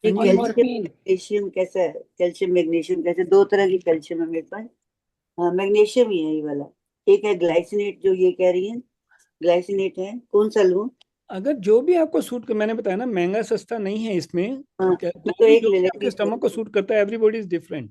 ये हाँ ऑन जी, कैल्शियम मॉर्फिन। मैग्नीशियम कैसा है? कैल्शियम मैग्नीशियम कैसे? 2 तरह की कैल्शियम है मेरे पास। हाँ, मैग्नीशियम ही है ये वाला। एक है ग्लाइसिनेट, जो ये कह रही है ग्लाइसिनेट है, कौन सा लूँ? अगर जो भी आपको सूट कर, मैंने बताया ना, महंगा सस्ता नहीं है इसमें। हाँ, जो मैं तो भी एक जो ले भी लेती आपके स्टमक को हूँ। सूट करता है, एवरीबॉडी इज डिफरेंट।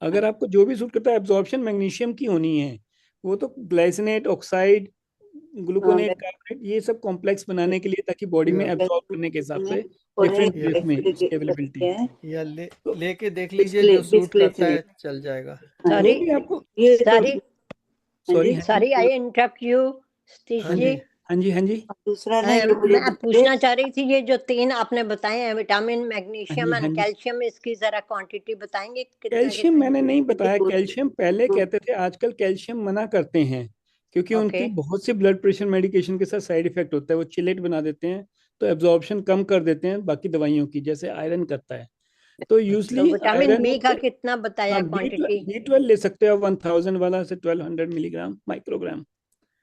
अगर आपको जो भी सूट करता है, एब्जॉर्प्शन मैग्नीशियम की होनी है। वो तो ग्लाइसिनेट, ऑक्साइड, हाँ, ग्लूकोनेट, कार्बोनेट, ये सब कॉम्प्लेक्स बनाने के लिए, ताकि बॉडी में एब्जॉर्ब करने के हिसाब है, से और है डिफरेंट या में इसकी अवेलेबिलिटी। है या तो लेके देख लीजिए, जो सूट करता है बिस्क्लेसिनेट। चल जाएगा। हाँ जो जी, Sorry, भी आपको, ये तो sorry, हाँ सॉरी, जी। हाँ जी, sorry, I interrupt you, Satish हाँ हाँ जी। जी, जी. हाँ जी, हाँ जी, दूसरा ना, ये मुझे मैं पूछना चाह रही थी, ये जो 3 आपने बताए हैं, विटामिन, हाँ जी, मैग्नीशियम हाँ एंड जी। कैल्शियम, इसकी जरा क्वांटिटी बताएंगे कितने कैल्शियम कितने? मैंने नहीं बताया। कैल्शियम पहले हाँ, कहते थे, आजकल कैल्शियम मना करते हैं, क्योंकि ओके, उनकी बहुत सी ब्लड प्रेशर मेडिकेशन के साथ साइड इफेक्ट होता है। वो चिलेट बना देते हैं, तो एब्जॉर्प्शन कम कर देते हैं बाकी दवाइयों की, जैसे आयरन करता है। तो अच्छा। तो यूजली विटामिन आयरन, बी का कितना बताया हाँ, क्वांटिटी? B12 ले सकते हो 1000 वाला से 1200 मिलीग्राम,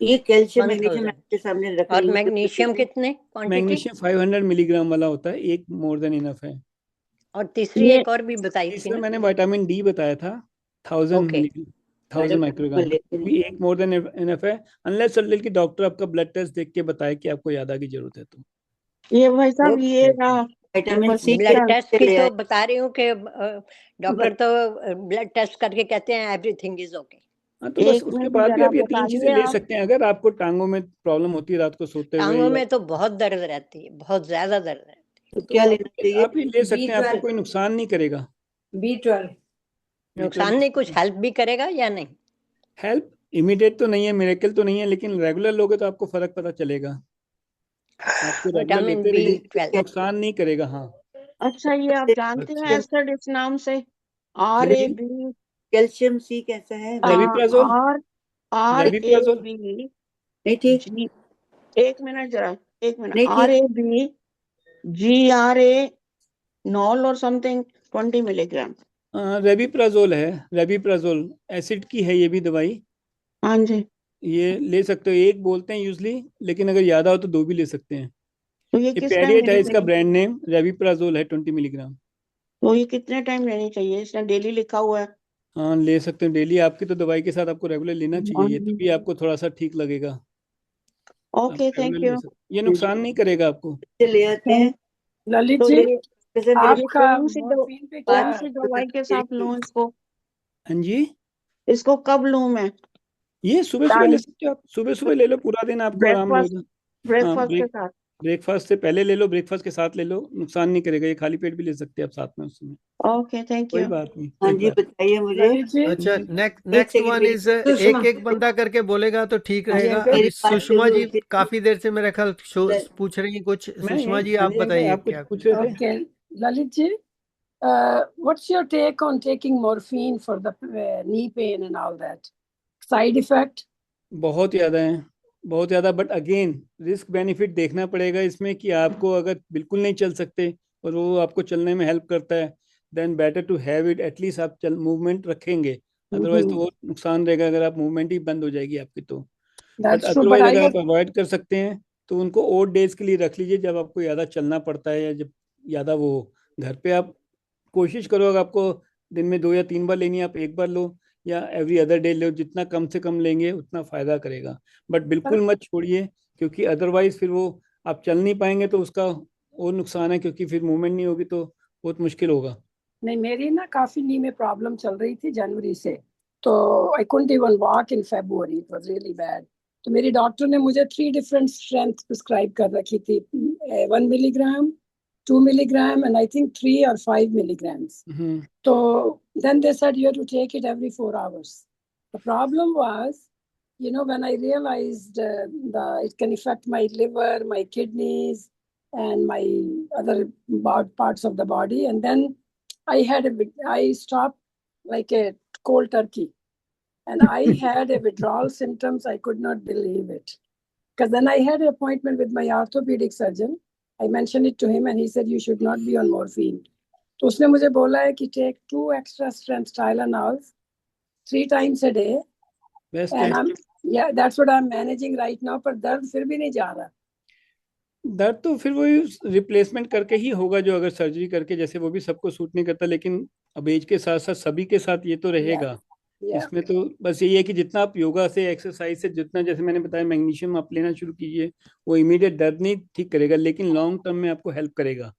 ये कैल्शियम मैग्नीशियम 1000 आपके सामने रख और रही हूँ। मैग्नीशियम कितने क्वांटिटी? मैग्नीशियम 500 मिलीग्राम वाला होता है, एक मोर देन इनफ है। और तीसरी ये एक और भी बताई थी तीसरा ना? मैंने विटामिन डी बताया था, 1000 ओके, मिलीग्राम, चलो 1000 मैं माइक्रोग्राम, लेती हूँ। भी एक मोर देन इनफ है। अनलेस अनटिल की डॉक्टर आपका ब्लड टेस्ट देख के बताए कि आपको ज्यादा की जरूरत है तो। ये भाई साहब, ये okay, okay. Vitamin C blood बच्चा, टेस्ट कैसे की ले तो आए? बता रही हूँ कि डॉक्टर तो ब्लड टेस्ट करके कहते हैं एवरीथिंग इज ओके। हाँ, तो बस एक उसके मिनट बाद भी जरा आप ये 3 चीजें बताइए ले आप। सकते हैं, अगर आपको टांगों में प्रॉब्लम होती है रात को सोते हुए, टांगों या में तो बहुत दर्द रहती है, बहुत ज्यादा दर्द रहती तो तो क्या आप लेना चाहिए? आप ये ले सकते हैं, आपको B12, कोई नुकसान नहीं करेगा। B12. है। B12 नुकसान नहीं, कुछ हेल्प भी करेगा या नहीं? हेल्प इमीडिएट तो नहीं है, मिरेकल तो नहीं है, लेकिन रेगुलर लोगे तो आपको फर्क पता चलेगा। आपको रेगुलर विटामिन लेते बी रहिए, ट्वेल्व नुकसान नहीं करेगा। हाँ, अच्छा, ये आप जानते हैं अच्छा। एसिड इस नाम से? हाँ R A G, B calcium C कैसा है? Rabeprazole, R R A rabeprazole. B नहीं ठीक, जी। एक मिनट जरा, एक मिनट। नहीं आर ठीक। A B G R A नॉल और समथिंग 20 मिलीग्राम। रेविप्राजोल है, रेविप्राजोल एसिड की है ये भी दवाई। हाँ जी। ये ले सकते हो, एक बोलते हैं यूजली, लेकिन अगर ज्यादा हो तो 2 भी ले सकते हैं। तो ये ये किस टाइम पेरिएट है लेनी इसका चाहिए? ब्रांड नेम, रेविप्राजोल है 20 मिलीग्राम। तो ये कितने टाइम लेनी चाहिए? इसने डेली लिखा हुआ है। हाँ ले सकते हैं डेली, आपकी तो दवाई के साथ आपको रेगुलर लेना चाहिए, ये तभी आपको थोड़ा सा ठीक लगेगा। आप ओके, थैंक रेगुलर ले यू। सकते, ये नुकसान नहीं करेगा आपको। ले आते हैं ललित तो जी, ये जैसे मेरे ये आपका कौन सी मॉर्फिन पे क्या कौन सी दवाई के साथ लूं इसको? हाँ जी, इसको कब लूं मैं? ये सुबह सुबह ले सकते हो आप, सुबह सुबह ले लो, पूरा दिन आपको आराम ब्रेकफास्ट रहेगा। हाँ ब्रेकफास्ट के साथ? ब्रेकफास्ट से पहले ले लो, ब्रेकफास्ट के साथ ले लो, नुकसान नहीं करेगा, ये खाली पेट भी ले सकते हैं आप साथ में उसमें, ओके, थैंक कोई यू। बात नहीं, हाँ कोई जी बात बताइए मुझे। ललित जी? अच्छा, नहीं। नेक्स्ट second, वन मेरी इज सुषमा। एक एक बंदा करके बोलेगा तो ठीक हाँ जी, रहेगा। मेरी अभी बात सुषमा जी सुनो। काफी देर से मेरे ख्याल ले- पूछ रही हैं कुछ। मैं सुषमा जी हाँ आप जी, अंकल, बताइए आप कुछ क्या। पूछ रहे थे। Okay, Lalit ji, what's your take on taking morphine for the knee pain and all that? Side effect? बहुत ज़्यादा है, बहुत ज़्यादा, बट अगेन रिस्क बेनिफिट देखना पड़ेगा इसमें कि आपको अगर बिल्कुल नहीं चल सकते और वो आपको चलने में हेल्प करता है, then better to have it, at least आप चल मूवमेंट रखेंगे, अदरवाइज तो वो नुकसान रहेगा अगर आप मूवमेंट ही बंद हो जाएगी आपकी तो। But That's true, but otherwise I अगर was आप अवॉइड कर सकते हैं तो उनको ओड डेज के लिए रख लीजिए, जब आपको ज़्यादा चलना पड़ता है या जब ज़्यादा वो घर पे आप कोशिश करो, अगर आपको दिन में 2 या 3 बार लेनी है आप एक बार लो, या एवरी अदर डे लो, जितना कम से कम लेंगे उतना फायदा करेगा, बट बिल्कुल मत छोड़िए, क्योंकि अदरवाइज फिर वो आप चल नहीं पाएंगे तो उसका और नुकसान है, क्योंकि फिर मूवमेंट नहीं होगी तो बहुत मुश्किल होगा। नहीं, मेरी ना काफी नी में प्रॉब्लम चल रही थी जनवरी से, तो I couldn't even walk in February, it was really bad. तो मेरी डॉक्टर ने मुझे 3 डिफरेंट स्ट्रेंथ प्रिस्क्राइब कर रखी थी, 1 milligram, 2 milligram, and I think 3 or 5 milligrams. So then they said you have to take it every 4 hours. The problem was, you know, when I realized it can affect my liver, my kidneys, and my other parts of the body, and then I stopped like a cold turkey, and I had a withdrawal symptoms. I could not believe it, because then I had an appointment with my orthopedic surgeon. I mentioned it to him, and he said you should not be on morphine. तो उसने मुझे बोला है कि take 2 extra strength Tylenols 3 times a day. Best And है। yeah, that's what I'm managing right now. पर दर्द फिर भी नहीं जा रहा। दर्द तो फिर वही रिप्लेसमेंट करके ही होगा, जो अगर सर्जरी करके, जैसे वो भी सबको सूट नहीं करता, लेकिन अब एज के साथ साथ सभी के साथ ये तो रहेगा। इसमें तो बस यही है कि जितना आप योगा से, एक्सरसाइज से, जितना जैसे मैंने बताया मैग्नीशियम आप लेना शुरू कीजिए, वो इमीडिएट दर्द नहीं ठीक करेगा, लेकिन लॉन्ग टर्म में आपको हेल्प करेगा।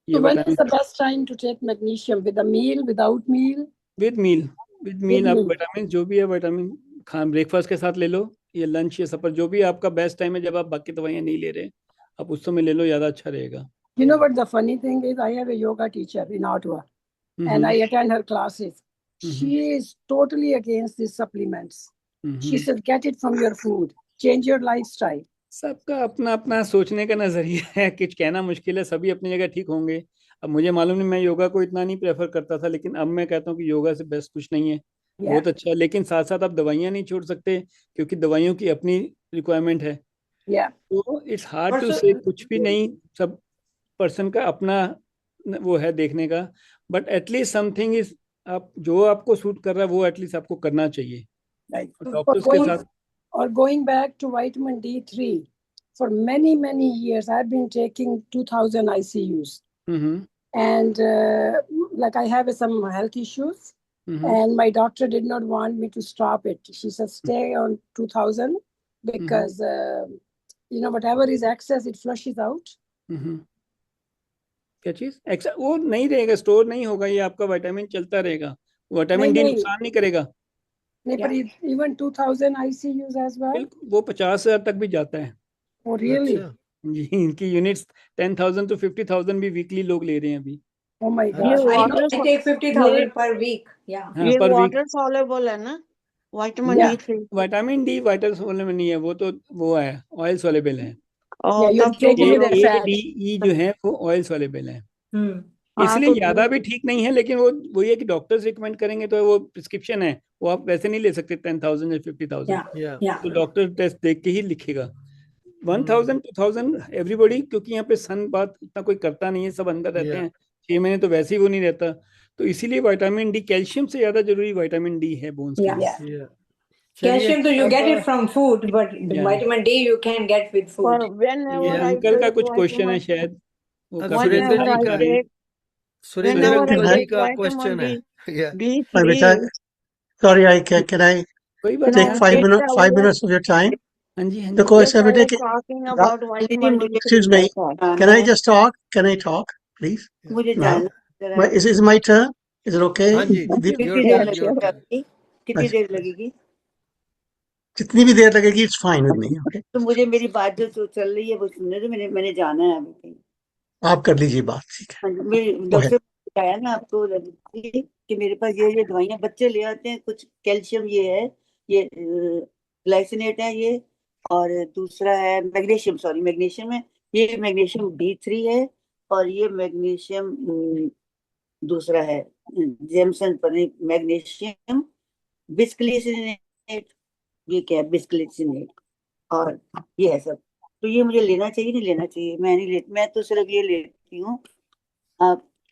So when is the best time to take magnesium? With a meal, without meal? With meal आप विटामिन जो भी है, विटामिन खा ब्रेकफास्ट के साथ ले लो, या लंच या सफर, जो भी आपका बेस्ट टाइम है, जब आप बाकी दवाइयाँ नहीं ले रहे आप उस समय ले लो, ज़्यादा अच्छा रहेगा। You know what the funny thing is? I have a yoga teacher in Ottawa, and I attend her classes. She is totally against these supplements. She said, get it from your food, change your lifestyle. सबका अपना अपना सोचने का नजरिया है, कुछ कहना मुश्किल है, सभी अपनी जगह ठीक होंगे। अब मुझे मालूम नहीं, मैं योगा को इतना नहीं प्रेफर करता था, लेकिन अब मैं कहता हूँ कि योगा से बेस्ट कुछ नहीं है, बहुत अच्छा है, लेकिन साथ साथ आप दवाइयाँ नहीं छोड़ सकते, क्योंकि दवाइयों की अपनी रिक्वायरमेंट है। तो इट्स हार्ड टू से, कुछ भी नहीं, सब पर्सन का अपना वो है देखने का, बट एटलीस्ट समथिंग इज, आप जो आपको सूट कर रहा है वो एटलीस्ट आपको करना चाहिए डॉक्टर्स के साथ। Or going back to vitamin D3, for many years I've been taking 2000 ICUs, and like I have some health issues, and my doctor did not want me to stop it. She said stay on 2000 because you know, whatever is excess it flushes out. क्या चीज वो नहीं रहेगा, स्टोर नहीं होगा, ये आपका विटामिन चलता रहेगा, विटामिन डी नुकसान नहीं करेगा। नहीं, पर even 2000 ICUs as well. वो 50,000 तक भी जाता है। Oh really? जी, इनकी यूनिट्स 10,000 to 50,000 भी वीकली लोग ले रहे हैं अभी। Oh my God! I know I take 50,000 per week. Yeah. ये वाटर सॉल्युबल है ना vitamin D3? Vitamin D water soluble नहीं है, वो तो वो है ऑयल सॉल्युबल है। ADE जो है वो ऑयल सॉल्युबल है, इसलिए ज्यादा भी ठीक नहीं है, लेकिन वो ये कि डॉक्टर्स रिकमेंड करेंगे तो वो प्रिस्क्रिप्शन है, वो आप वैसे नहीं ले सकते 10,000 या 50,000, तो डॉक्टर टेस्ट देख के ही लिखेगा। 1,000 2,000 एवरीबॉडी, क्योंकि यहाँ पे सन बात इतना कोई करता नहीं है, सब अंदर रहते हैं 6 महीने, तो वैसे ही वो नहीं रहता, तो इसीलिए विटामिन डी, कैल्शियम से ज्यादा जरूरी विटामिन डी है बोन्स के लिए। Calcium, so you get it from food, but vitamin D you can get with food. Uncle का कुछ क्वेश्चन है शायद, सुरेंद्र जी का क्वेश्चन है। D3 Sorry, can I कोई बात take नहीं, No, आप it's 5 minutes of your time? हाँ जी, हाँ जी, देखो yes, ऐसा I बेटे was कि talking रा- about vitamin दीदी मुझे excuse D3. me, That's all. can I मैं just talk? Can I talk, please? मुझे Now, जानना जरा is my turn? Is it okay? हाँ जी, Deep, your कितनी देर turn, your लगेगी turn. आपकी? कितनी अच्छा, देर लगेगी? जितनी भी देर लगेगी, it's fine with me. Okay, तो मुझे मेरी बात जो चल रही है वो सुनने दो, मैंने जाना है अभी कहीं। आप कर लीजिए बात, ठीक है। हाँ जी, मेरे Go डॉक्टर ahead. ने बताया ना आपको ललित जी, कि मेरे पास ये दवाइयाँ बच्चे ले आते हैं, कुछ कैल्शियम ये है, ये ग्लाइसिनेट है ये, और दूसरा है मैग्नीशियम, सॉरी मैग्नीशियम है, ये मैग्नीशियम D3 है, और ये मैग्नीशियम दूसरा है जेमसन मैग्नीशियम बिस्क्लिसिनेट, ये क्या है बिस्क्लिसिनेट, और ये है सब। तो ये मुझे लेना चाहिए नहीं लेना चाहिए? मैं नहीं लेती, मैं तो सिर्फ ये लेती हूँ,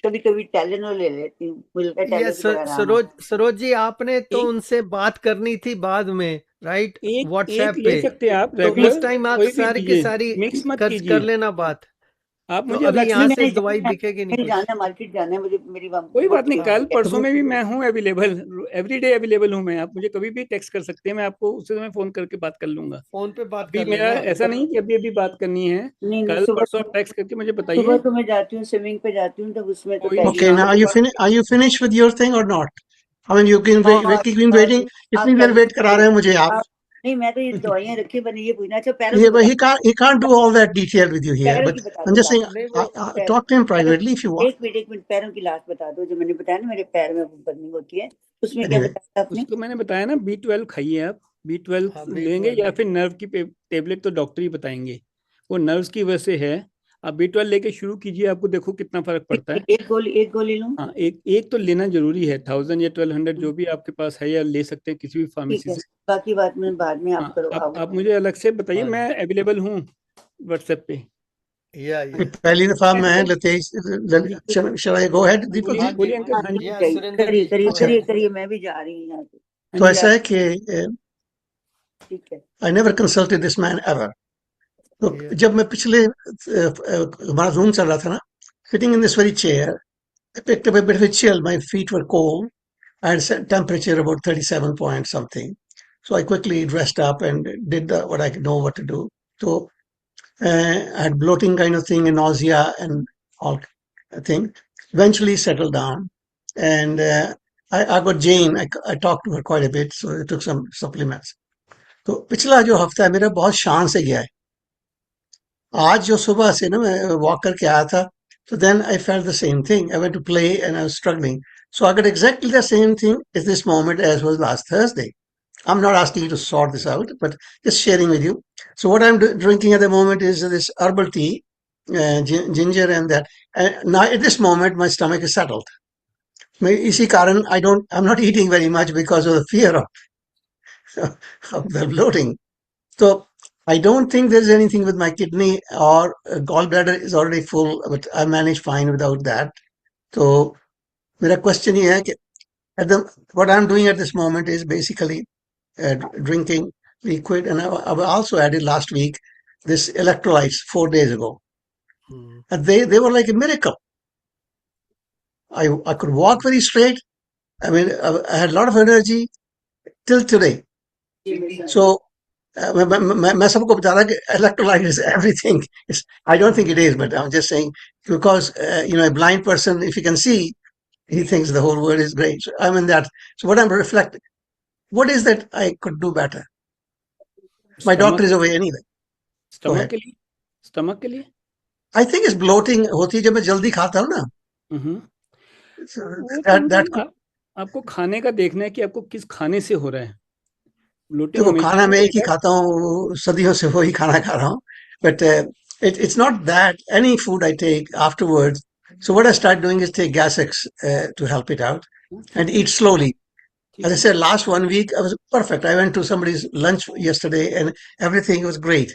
कभी कभी टैलेनो ले लेती हूँ, मुझे लगता है ये टैलेनो से बड़ा आराम सरोज आता सरोज जी, आपने तो एक उनसे बात करनी थी बाद में, राइट, एक व्हाट्सएप ले पे। सकते हैं आप तो रेगुलर, उस टाइम आप कोई भी सारी की दीजिए, सारी मिक्स मत कर कीजिए। लेना बात। आप तो मुझे अभी अलग है। से यहाँ नहीं, से मैंने दवाई जाना है, बिकेगी नहीं मैंने कुछ। जाना है, मार्केट जाना है, मुझे मेरी कोई वो बात नहीं, ठीक हाँ, कल परसों में भी मैं हूँ अवेलेबल, एवरीडे अवेलेबल हूँ मैं, आप मुझे कभी भी टेक्स्ट कर सकते हैं, मैं आपको उस समय फोन करके बात कर लूंगा। फोन पे बात अभी कर मेरा लेना। ऐसा नहीं कि अभी अभी बात करनी है, नहीं नहीं, कल सुबह परसों आप टेक्स्ट करके मुझे सुबह बताइए। तो मैं जाती हूँ, स्विमिंग पे जाती हूँ, तब उसमें तो कोई पहले नहीं, Okay, आप now are you finished with your thing or not? I mean, you've been हाँ, been waiting. आप इतनी देर पहले वेट करा रहे हैं मुझे आप। नहीं, मैं तो ये दवाइयाँ रखी, मैंने ये पूछना। अच्छा, पैरों ये की बता, he can't do all that detail with you here, पैरों but की बता I'm दो just saying, लास्ट, नहीं वो talk to him पैरों privately if you want. एक मिनट पैरों की लास्ट बता दो, जो मैंने बताया ना मेरे पैर में बर्निंग होती है, उसमें क्या Anyway, बताया आपने? उसको मैंने बताया ना, B12 खाइए आप, B12 हाँ, लेंगे B12 या फिर नर्व की टेबलेट तो डॉक्टर ही बताएंगे, वो नर्व्स की वजह से है। आप B12 लेके शुरू कीजिए, आपको देखो कितना फर्क पड़ता है। एक गोली लूं? हाँ, एक तो लेना जरूरी है, 1000 या 1200 जो भी आपके पास है, या ले सकते हैं किसी भी ठीक फार्मेसी है, से। बाकी बात में बाद में आप हाँ, करो, आप मुझे अलग से बताइए, हाँ मैं अवेलेबल हूँ व्हाट्सएप पे। या पहली दफा मैं uncle, Latesh, ji, shall I go ahead, Deepak बोलिए जी? हाँ जी, बोलिए अंकल, हाँ जी। या करिए सुरेंद्र करिए जी करिए अच्छा, करिए करिए, मैं भी जा रही हूँ यहाँ से। हाँ तो जी, ऐसा आप है कि ठीक है। I never consulted this man ever. तो या जब मैं पिछले हमारा रूम चल रहा था ना, sitting in this very chair, I picked up a bit of a chill. My feet were cold. I had temperature about 37 point something. So I quickly dressed up and did what I know what to do. So I had bloating kind of thing and nausea and all thing. Eventually settled down. And I got Jane. I talked to her quite a bit. So I took some supplements. तो पिछला जो हफ्ता है मेरा बहुत शान से गया है। आज जो सुबह से ना मैं वॉक करके आया था, so then I felt the same thing. I went to play and I was struggling. So I got exactly the same thing at this moment as was last Thursday. I'm not asking you to sort this out, but just sharing with you. So what I'm drinking at the moment is this herbal tea, ginger and that. And now at this moment, my stomach is settled. इसी कारण I'm not eating very much because of the fear of the bloating. So I don't think there's anything with my kidney or gallbladder is already full, but I manage fine without that. So मेरा question ये है कि what I'm doing at this moment is basically drinking liquid, and I also added last week this electrolytes 4 days ago, and they were like a miracle. I could walk very straight. I mean, I had a lot of energy till today. So मैं सबको बता रहा कि electrolyte is everything. I don't think it is, but I'm just saying because a blind person, if he can see, he thinks the whole world is great. So I'm in that. So what I'm reflecting, what is that I could do better? My doctor is away anyway. Go stomach ahead. के लिए, स्टमक के लिए I think it's bloating होती है जब मैं जल्दी खाता हूँ ना. So वो तो that अंकल आपको खाने का देखना है कि आपको किस खाने से हो रहा है। ब्लोटिंग देखो हमेशा खाना मैं एक ही होता है। खाता हूँ, सदियों से वही खाना खा रहा हूँ. But it's not that any food I take afterwards. So what I start doing is take Gas-X to help it out and ठीक है, eat slowly. ठीक As I है, said, last 1 week I was perfect. I went to somebody's lunch yesterday and everything was great.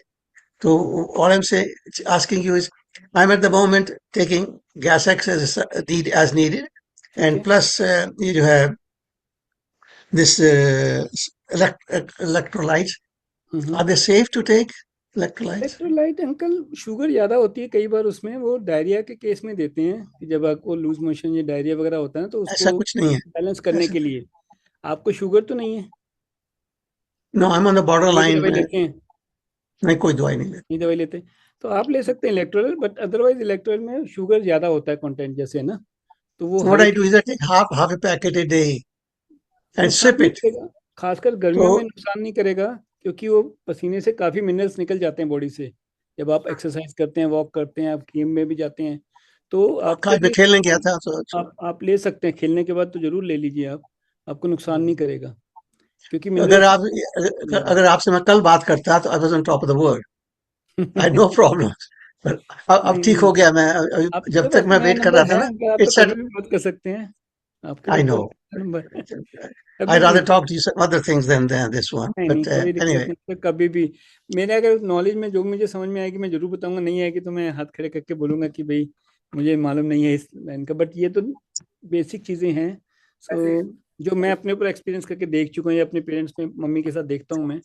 So all I'm saying, asking you is, I'm at the moment taking Gas-X as needed, ठीक and है। plus you have this electrolytes. Are they safe to take electrolytes? Electrolyte uncle, sugar ज़्यादा होती है कई बार उसमें, वो डायरिया के केस में देते हैं कि जब आपको लूज मोशन या डायरिया वगैरह होता है ना, तो ऐसा उसको कुछ नहीं है. बैलेंस करने ऐसा के लिए आपको शुगर तो नहीं है? No, I'm on the कोई borderline. दवाई लेते हैं? नहीं, कोई दवाई नहीं लेती. नहीं दवाई लेते, तो आप ले सकते हैं इलेक्ट्रोल, बट अदरवाइज इलेक्ट्रोल में शुगर ज्यादा होता है कंटेंट जैसे, है ना, तो वो What I हल्की do is I take half a packet a day and नुकसान sip नहीं it. करेगा, खासकर गर्मियों तो में नुकसान नहीं करेगा, क्योंकि वो पसीने से काफी मिनरल्स निकल जाते हैं बॉडी से। जब आप एक्सरसाइज करते हैं, वॉक करते हैं, आप गेम में भी जाते हैं, तो आपको आज मैं भी खेलने गया था, तो आप ले सकते हैं। खेलने के बाद तो जरूर ले लीजिए आप, आपको नुकसान नहीं करेगा, क्योंकि अगर मिनरल्स। अगर आपसे मैं कल बात करता तो I was on top of the world. I know problem. पर अब ठीक हो गया. मैं आपके जब पास तक मैं मेरा वेट कर नंबर रहा था है, ना, अगर आप तो इट्स कभी भी बात कर सकते हैं, आपके आई पास नो. तो नंबर है, I'd कभी rather भी। talk to you some other things than this one. नहीं But नहीं, कोई दिक्कत anyway, नहीं, तो कभी भी मेरे अगर नॉलेज में जो मुझे समझ में आएगी मैं जरूर बताऊंगा, नहीं आएगी तो मैं हाथ खड़े करके बोलूंगा कि भाई मुझे मालूम नहीं है इस लाइन का, बट ये तो बेसिक चीजें हैं। सो जो मैं अपने ऊपर एक्सपीरियंस करके देख चुका हूँ, या अपने पेरेंट्स में मम्मी के साथ देखता हूँ मैं,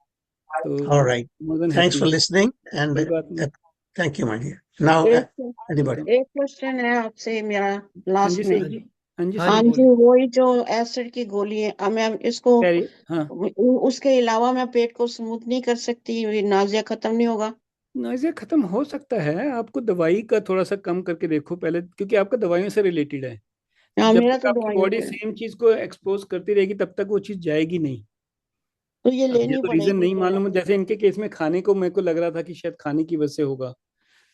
तो all right. More than Thanks happy. for listening, and कोई बात नहीं, thank you, my dear. Now, anybody? एक क्वेश्चन है आपसे मेरा हाँ लास्ट जी में. सर जी, हाँ जी हाँ सर हाँ जी, जी जी, वही जो एसिड की गोली है, अब मैं इसको हाँ। उसके अलावा मैं पेट को स्मूथ नहीं कर सकती? नाजिया खत्म नहीं होगा? नाइज़िया खत्म हो सकता है, आपको दवाई का थोड़ा सा कम करके देखो पहले, क्योंकि आपका दवाइयों से रिलेटेड है। हाँ, जब मेरा तक तो आपकी दवाइयों बॉडी से है. सेम चीज को एक्सपोज करती रहेगी तब तक वो चीज जाएगी नहीं। तो ये अब मुझे लेनी तो रीजन पड़ेगी नहीं फिर. मालूम है, जैसे इनके केस में खाने को मेरे को लग रहा था कि शायद खाने की वजह से होगा,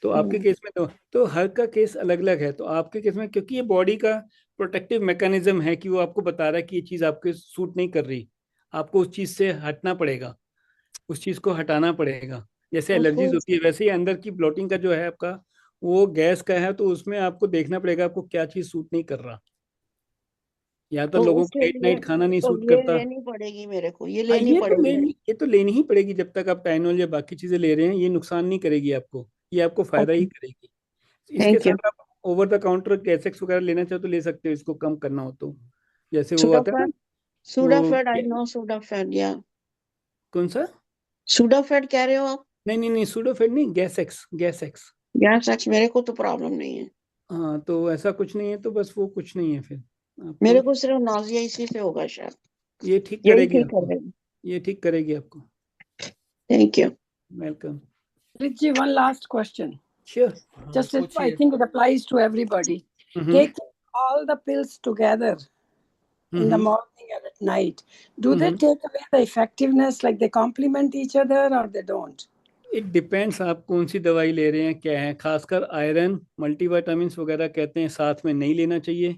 तो आपके केस में तो हर का केस अलग अलग है। तो आपके केस में क्योंकि ये बॉडी का प्रोटेक्टिव मैकेनिज्म है कि वो आपको बता रहा है कि ये चीज आपके सूट नहीं कर रही, आपको उस चीज से हटना पड़ेगा, उस चीज को हटाना पड़ेगा। जैसे उसको एलर्जीज होती है वैसे ही अंदर की ब्लोटिंग का जो है आपका, वो गैस का है, तो उसमें आपको देखना पड़ेगा आपको क्या चीज सूट नहीं कर रहा। या तो तो लोगों को उसके लेट लिए नाइट खाना नहीं तो सूट ये करता। लेनी पड़ेगी मेरे को, ये हाँ, लेनी पड़ेगी. ये तो लेनी ही पड़ेगी, जब तक आप टाइनोल या बाकी चीजें ले रहे हैं ये नुकसान नहीं करेगी आपको, ये आपको फायदा ही ओके, करेगी। इसके थैंक यू. साथ आप ओवर द काउंटर कैसेक्स वगैरह लेना चाहो तो ले सकते हो, इसको कम करना हो तो, जैसे वो आता है ना, सुडाफेड, वो सुडाफेड, आई नो सुडाफेड. या कौन सा? सुडाफेड कह रहे हो आप? नहीं नहीं नहीं, सूडोफेड नहीं, गैसेक्स, गैसेक्स। गैस एक्स, मेरे को तो प्रॉब्लम नहीं है. हाँ, तो ऐसा कुछ नहीं है, तो बस वो कुछ नहीं है फिर मेरे आपको, को सिर्फ नाजिया इसी से होगा शायद. ये ठीक यही करेगी ठीक आपको, करेगा. ये ठीक करेगी आपको। Thank you. Welcome. Richie, one last question. Sure. Just I पूछिए. think it applies to everybody. Taking all the pills together in the morning and at night, do they take away the effectiveness, like they complement each other or they don't? It depends आप कौन सी दवाई ले रहे हैं, क्या है। खासकर आयरन, मल्टीविटामिन्स वगैरह कहते हैं साथ में नहीं लेना चाहिए,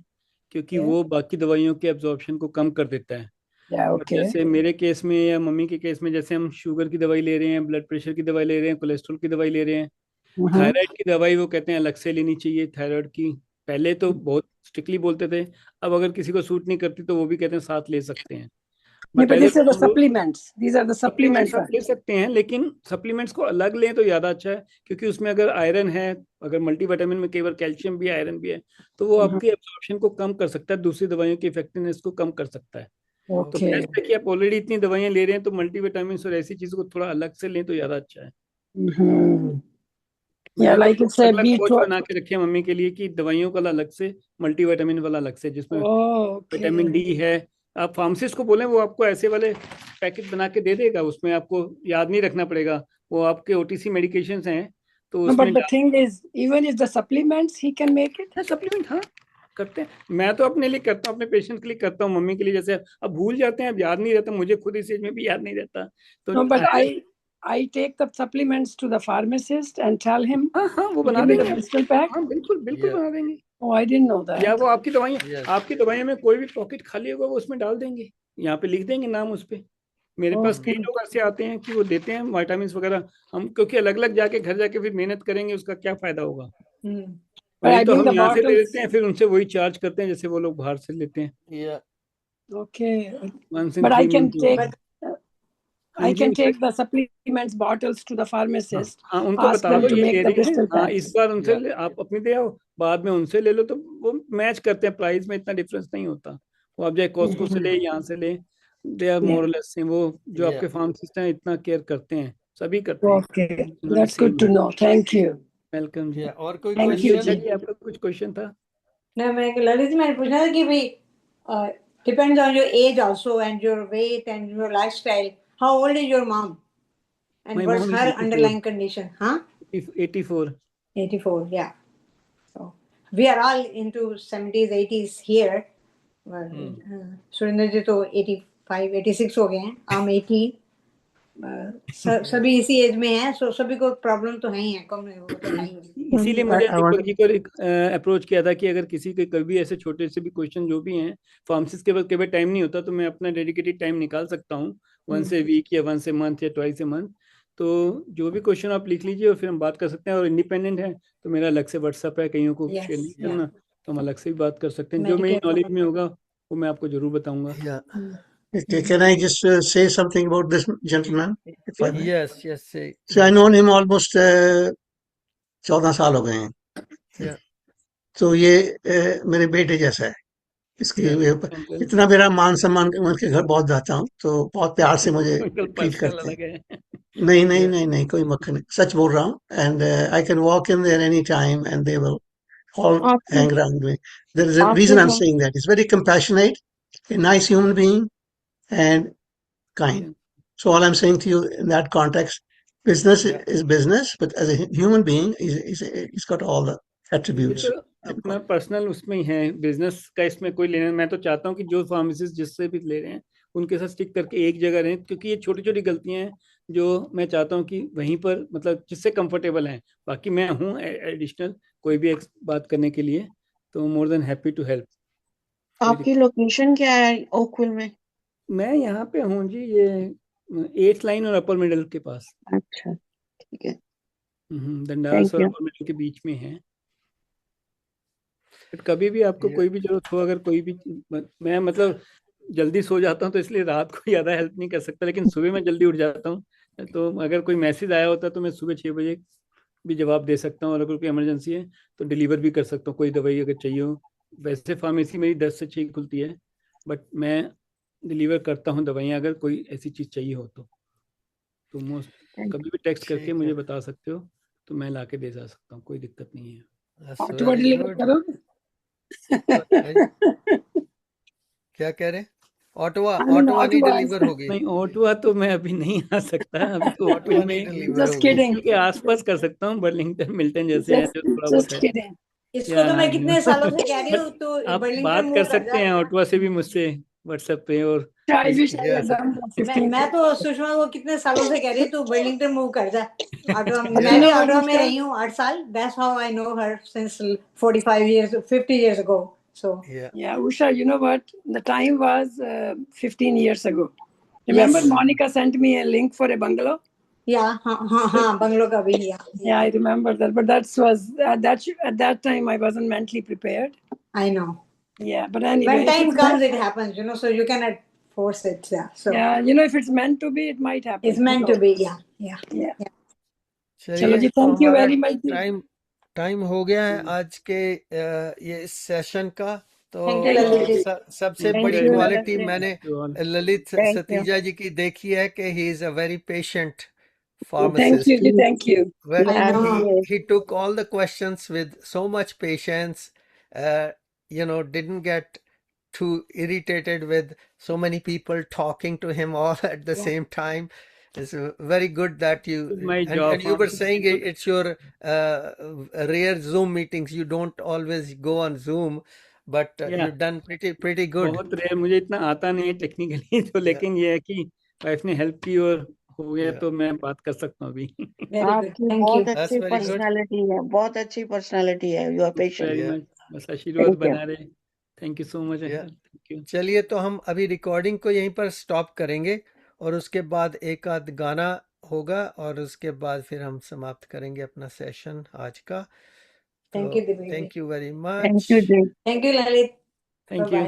क्योंकि वो बाकी दवाइयों के एब्जॉर्प्शन को कम कर देता है। Yeah, but okay. जैसे मेरे केस में या मम्मी के केस में, जैसे हम शुगर की दवाई ले रहे हैं, ब्लड प्रेशर की दवाई ले रहे हैं, कोलेस्ट्रॉल की दवाई ले रहे हैं, थायराइड की दवाई वो कहते हैं अलग से लेनी चाहिए। थायराइड की पहले तो बहुत स्ट्रिक्टली बोलते थे, अब अगर किसी को सूट नहीं करती तो वो भी कहते हैं साथ ले सकते हैं। Yeah, but these are the तो supplements. These are the supplements. आप ले सकते हैं, लेकिन सप्लीमेंट्स को अलग लें तो ज्यादा अच्छा है, क्योंकि उसमें अगर आयरन है, अगर मल्टीविटामिन में केवल कैल्शियम भी है, आयरन भी है, तो वो आपके एब्जॉर्प्शन को कम कर सकता है, दूसरी दवाइयों की इफेक्टिवनेस को कम कर सकता है। तो Okay. बेस्ट है कि आप ऑलरेडी इतनी दवाइयां ले रहे हैं तो मल्टीविटामिन और ऐसी चीजों को थोड़ा अलग से लें तो ज्यादा अच्छा है। Yeah, like it's a अलग कोच B12. बना के रखे हैं मम्मी के लिए कि दवाइयों का अलग से, मल्टीविटामिन वाला अलग से, जिसमें Okay. विटामिन डी है। आप फार्मासिस्ट को बोलें, वो आपको ऐसे वाले पैकेट बना के दे देगा, उसमें आपको याद नहीं रखना पड़ेगा, वो आपके ओटीसी मेडिकेशंस हैं, तो No, but उसमें the thing is, even if the supplements, he can make it. Supplement हाँ करते हैं। मैं तो अपने लिए करता हूँ, अपने पेशेंट के लिए करता हूँ, मम्मी के लिए। जैसे अब भूल जाते हैं, अब याद नहीं रहता, मुझे खुद इस एज में भी याद नहीं रहता, तो No, but I take the supplements to the pharmacist and tell him. हाँ वो बना Give me the देंगे। crystal pack. हाँ बिल्कुल बिल्कुल बना देंगे। Oh, I didn't know that. या वो आपकी दवाइयाँ, Yes. आपकी दवाइयों में कोई भी पॉकेट खाली होगा वो उसमें डाल देंगे, यहाँ पे लिख देंगे नाम उस पे। मेरे पास कई लोग ऐसे आते हैं कि वो देते हैं विटामिन वगैरह, हम क्योंकि अलग अलग जाके घर जाके फिर मेहनत करेंगे, उसका क्या फायदा होगा। But I तो bring हम the यहाँ से ले bottles. लेते हैं, फिर उनसे वही चार्ज करते हैं जैसे वो लोग बाहर से लेते हैं। Yeah. Okay. Once in But I 3 can months take. हाँ I ji, can take the supplements bottles to the pharmacist. हाँ उनको Ask बता them दो to ये make ले the रहे हैं, crystal हाँ packs. इस बार उनसे Yeah. आप अपनी दे आओ, बाद में उनसे ले लो, तो वो मैच करते हैं, प्राइस में इतना डिफरेंस नहीं होता। वो आप चाहे कॉस्को से ले, यहाँ से ले, they are more less same. वो जो Yeah. आपके फार्मासिस्ट हैं इतना केयर करते हैं, सभी करते हैं। Okay. That's good to know. Thank you. Welcome जी। Yeah. और कोई Thank you, क्वेश्चन? जी। आपका कुछ क्वेश्चन था? ना मैं ललित मैंने पूछा था कि भाई depends on your age also and your weight and your lifestyle. How old is your mom? And My what's mom is her 84. underlying condition? Huh? 84. 84, yeah. So we are all into 70s, 80s here. Surendra जी तो 85, 86 हो गए हैं. I'm 80. सभी इसी एज में हैं, सो सभी को प्रॉब्लम तो है ही है, कम वो तो है ही. इसीलिए I, मैंने I want दीपक जी को अप्रोच किया था कि अगर किसी के कभी ऐसे छोटे से भी क्वेश्चन जो भी हैं, फार्मेसिस्ट के पास कभी टाइम नहीं होता, तो मैं अपना डेडिकेटेड टाइम निकाल सकता हूँ, वंस ए वीक या वंस ए मंथ या ट्वाइस ए मंथ. तो जो भी क्वेश्चन आप लिख लीजिए और फिर हम बात कर सकते हैं. और इंडिपेंडेंट है तो मेरा अलग से व्हाट्सएप है, कईयों को शेयर नहीं करना, तो हम अलग से भी बात कर सकते हैं. जो मेरी नॉलेज में होगा वो मैं आपको जरूर बताऊंगा. can I just say something about this gentleman? If I may? Yes, yes, say. So I known him almost 14 साल हो गए हैं. Yeah. तो ये मेरे बेटे जैसा है. इसकी इतना मेरा मान सम्मान उनके घर बहुत जाता हूँ, तो बहुत प्यार से मुझे ट्रीट करते हैं. नहीं कोई मक्खन नहीं, सच बोल रहा हूँ. And I can walk in their any time and they will all hang around me. There is a reason I'm saying that. He's very compassionate, a nice human being, and kind. So all I'm saying to you in that context, business is business, but as a human being, he's got all the attributes. तो अपना पर्सनल उसमें ही है, बिजनेस का इसमें कोई लेना. मैं तो चाहता हूँ कि जो फार्मेसिस्ट जिससे भी ले रहे हैं उनके साथ स्टिक करके एक जगह रहें, क्योंकि ये छोटी छोटी गलतियां हैं जो मैं चाहता हूँ कि वहीं पर मतलब जिससे कंफर्टेबल हैं. बाकी मैं हूँ एडिशनल कोई भी बात करने के लिए, तो more than happy to help. आपकी लोकेशन क्या है ओकविल में? मैं यहाँ पे हूँ जी, ये 8th लाइन और अपर मिडल के पास. अच्छा, ठीक है. दंडास और अपर मिडल के बीच में है. कभी भी आपको कोई भी जरूरत हो, अगर कोई भी, मैं मतलब जल्दी सो जाता हूँ तो इसलिए रात को ज़्यादा हेल्प नहीं कर सकता, लेकिन सुबह मैं जल्दी उठ जाता हूँ. तो अगर कोई मैसेज आया होता तो मैं सुबह 6 बजे भी जवाब दे सकता हूँ, और अगर कोई इमरजेंसी है तो डिलीवर भी कर सकता हूँ, कोई दवाई अगर चाहिए हो. वैसे फार्मेसी मेरी 10 से 6 खुलती है, बट मैं डिलीवर करता हूँ दवाइयाँ अगर कोई ऐसी चीज़ चाहिए हो तो. कभी भी टेक्स्ट करके मुझे बता सकते हो, तो मैं ला के दे जा सकता हूँ, कोई दिक्कत नहीं है. क्या कह रहे? ऑटवा नहीं डिलीवर होगी? नहीं, ऑटवा तो मैं अभी नहीं आ सकता. अभी तो ऑटवा में Just kidding. के आसपास कर सकता हूँ, बर्लिंगटन मिल्टन जैसे हैं जो थोड़ा बहुत है. इसको तो मैं कितने सालों से कह रही हूँ, तो आप बात कर सकते हैं ऑटवा से भी मुझसे व्हाट्सएप पे. और मैं तो सुषमा को कितने सालों से कह रही हूँ, तू बर्लिंगटन मूव कर जा. मैं भी ऑटवा में रही हूँ 8 साल. That's how I know her since 45 years, 50 years ago. So yeah, Usha, you know what? The time was 15 years ago. Remember, yes. Monica sent me a link for a bungalow. Yeah, bungalow ka bhi. Yeah, I remember that. But at that time I wasn't mentally prepared. I know. Yeah, but anyway, when time comes, it happens. You know, so you cannot force it. Yeah. So yeah, you know, if it's meant to be, it might happen. It's meant to be. Yeah. चलो जी, thank you very much. Time हो गया है आज के ये इस सेशन का. तो सबसे बड़ी क्वालिटी मैंने ललित सतीजा जी की देखी है कि he is a very patient pharmacist. Thank you. He took all the questions with so much patience. Didn't get too irritated with so many people talking to him all at the same time. It's very good that you and you were saying it's your rare Zoom meetings. You don't always go on Zoom, but you've done pretty good. बहुत रेयर, मुझे इतना आता नहीं है टेक्निकली, तो लेकिन ये है कि वाइफ ने हेल्प की और हो गया, तो मैं बात कर सकता हूँ अभी. आपकी बहुत अच्छी पर्सनालिटी है, बहुत अच्छी पर्सनालिटी है. You are patient. बस आशीर्वाद बना रहे. Thank you so much. Thank you. चलिए, तो हम अभी रिकॉर्डिंग को यहीं पर स्टॉप करेंगे और उसके बाद एक आध गाना होगा और उसके बाद फिर हम समाप्त करेंगे अपना सेशन आज का. Thank you very much. Thank you Lalit. Thank you.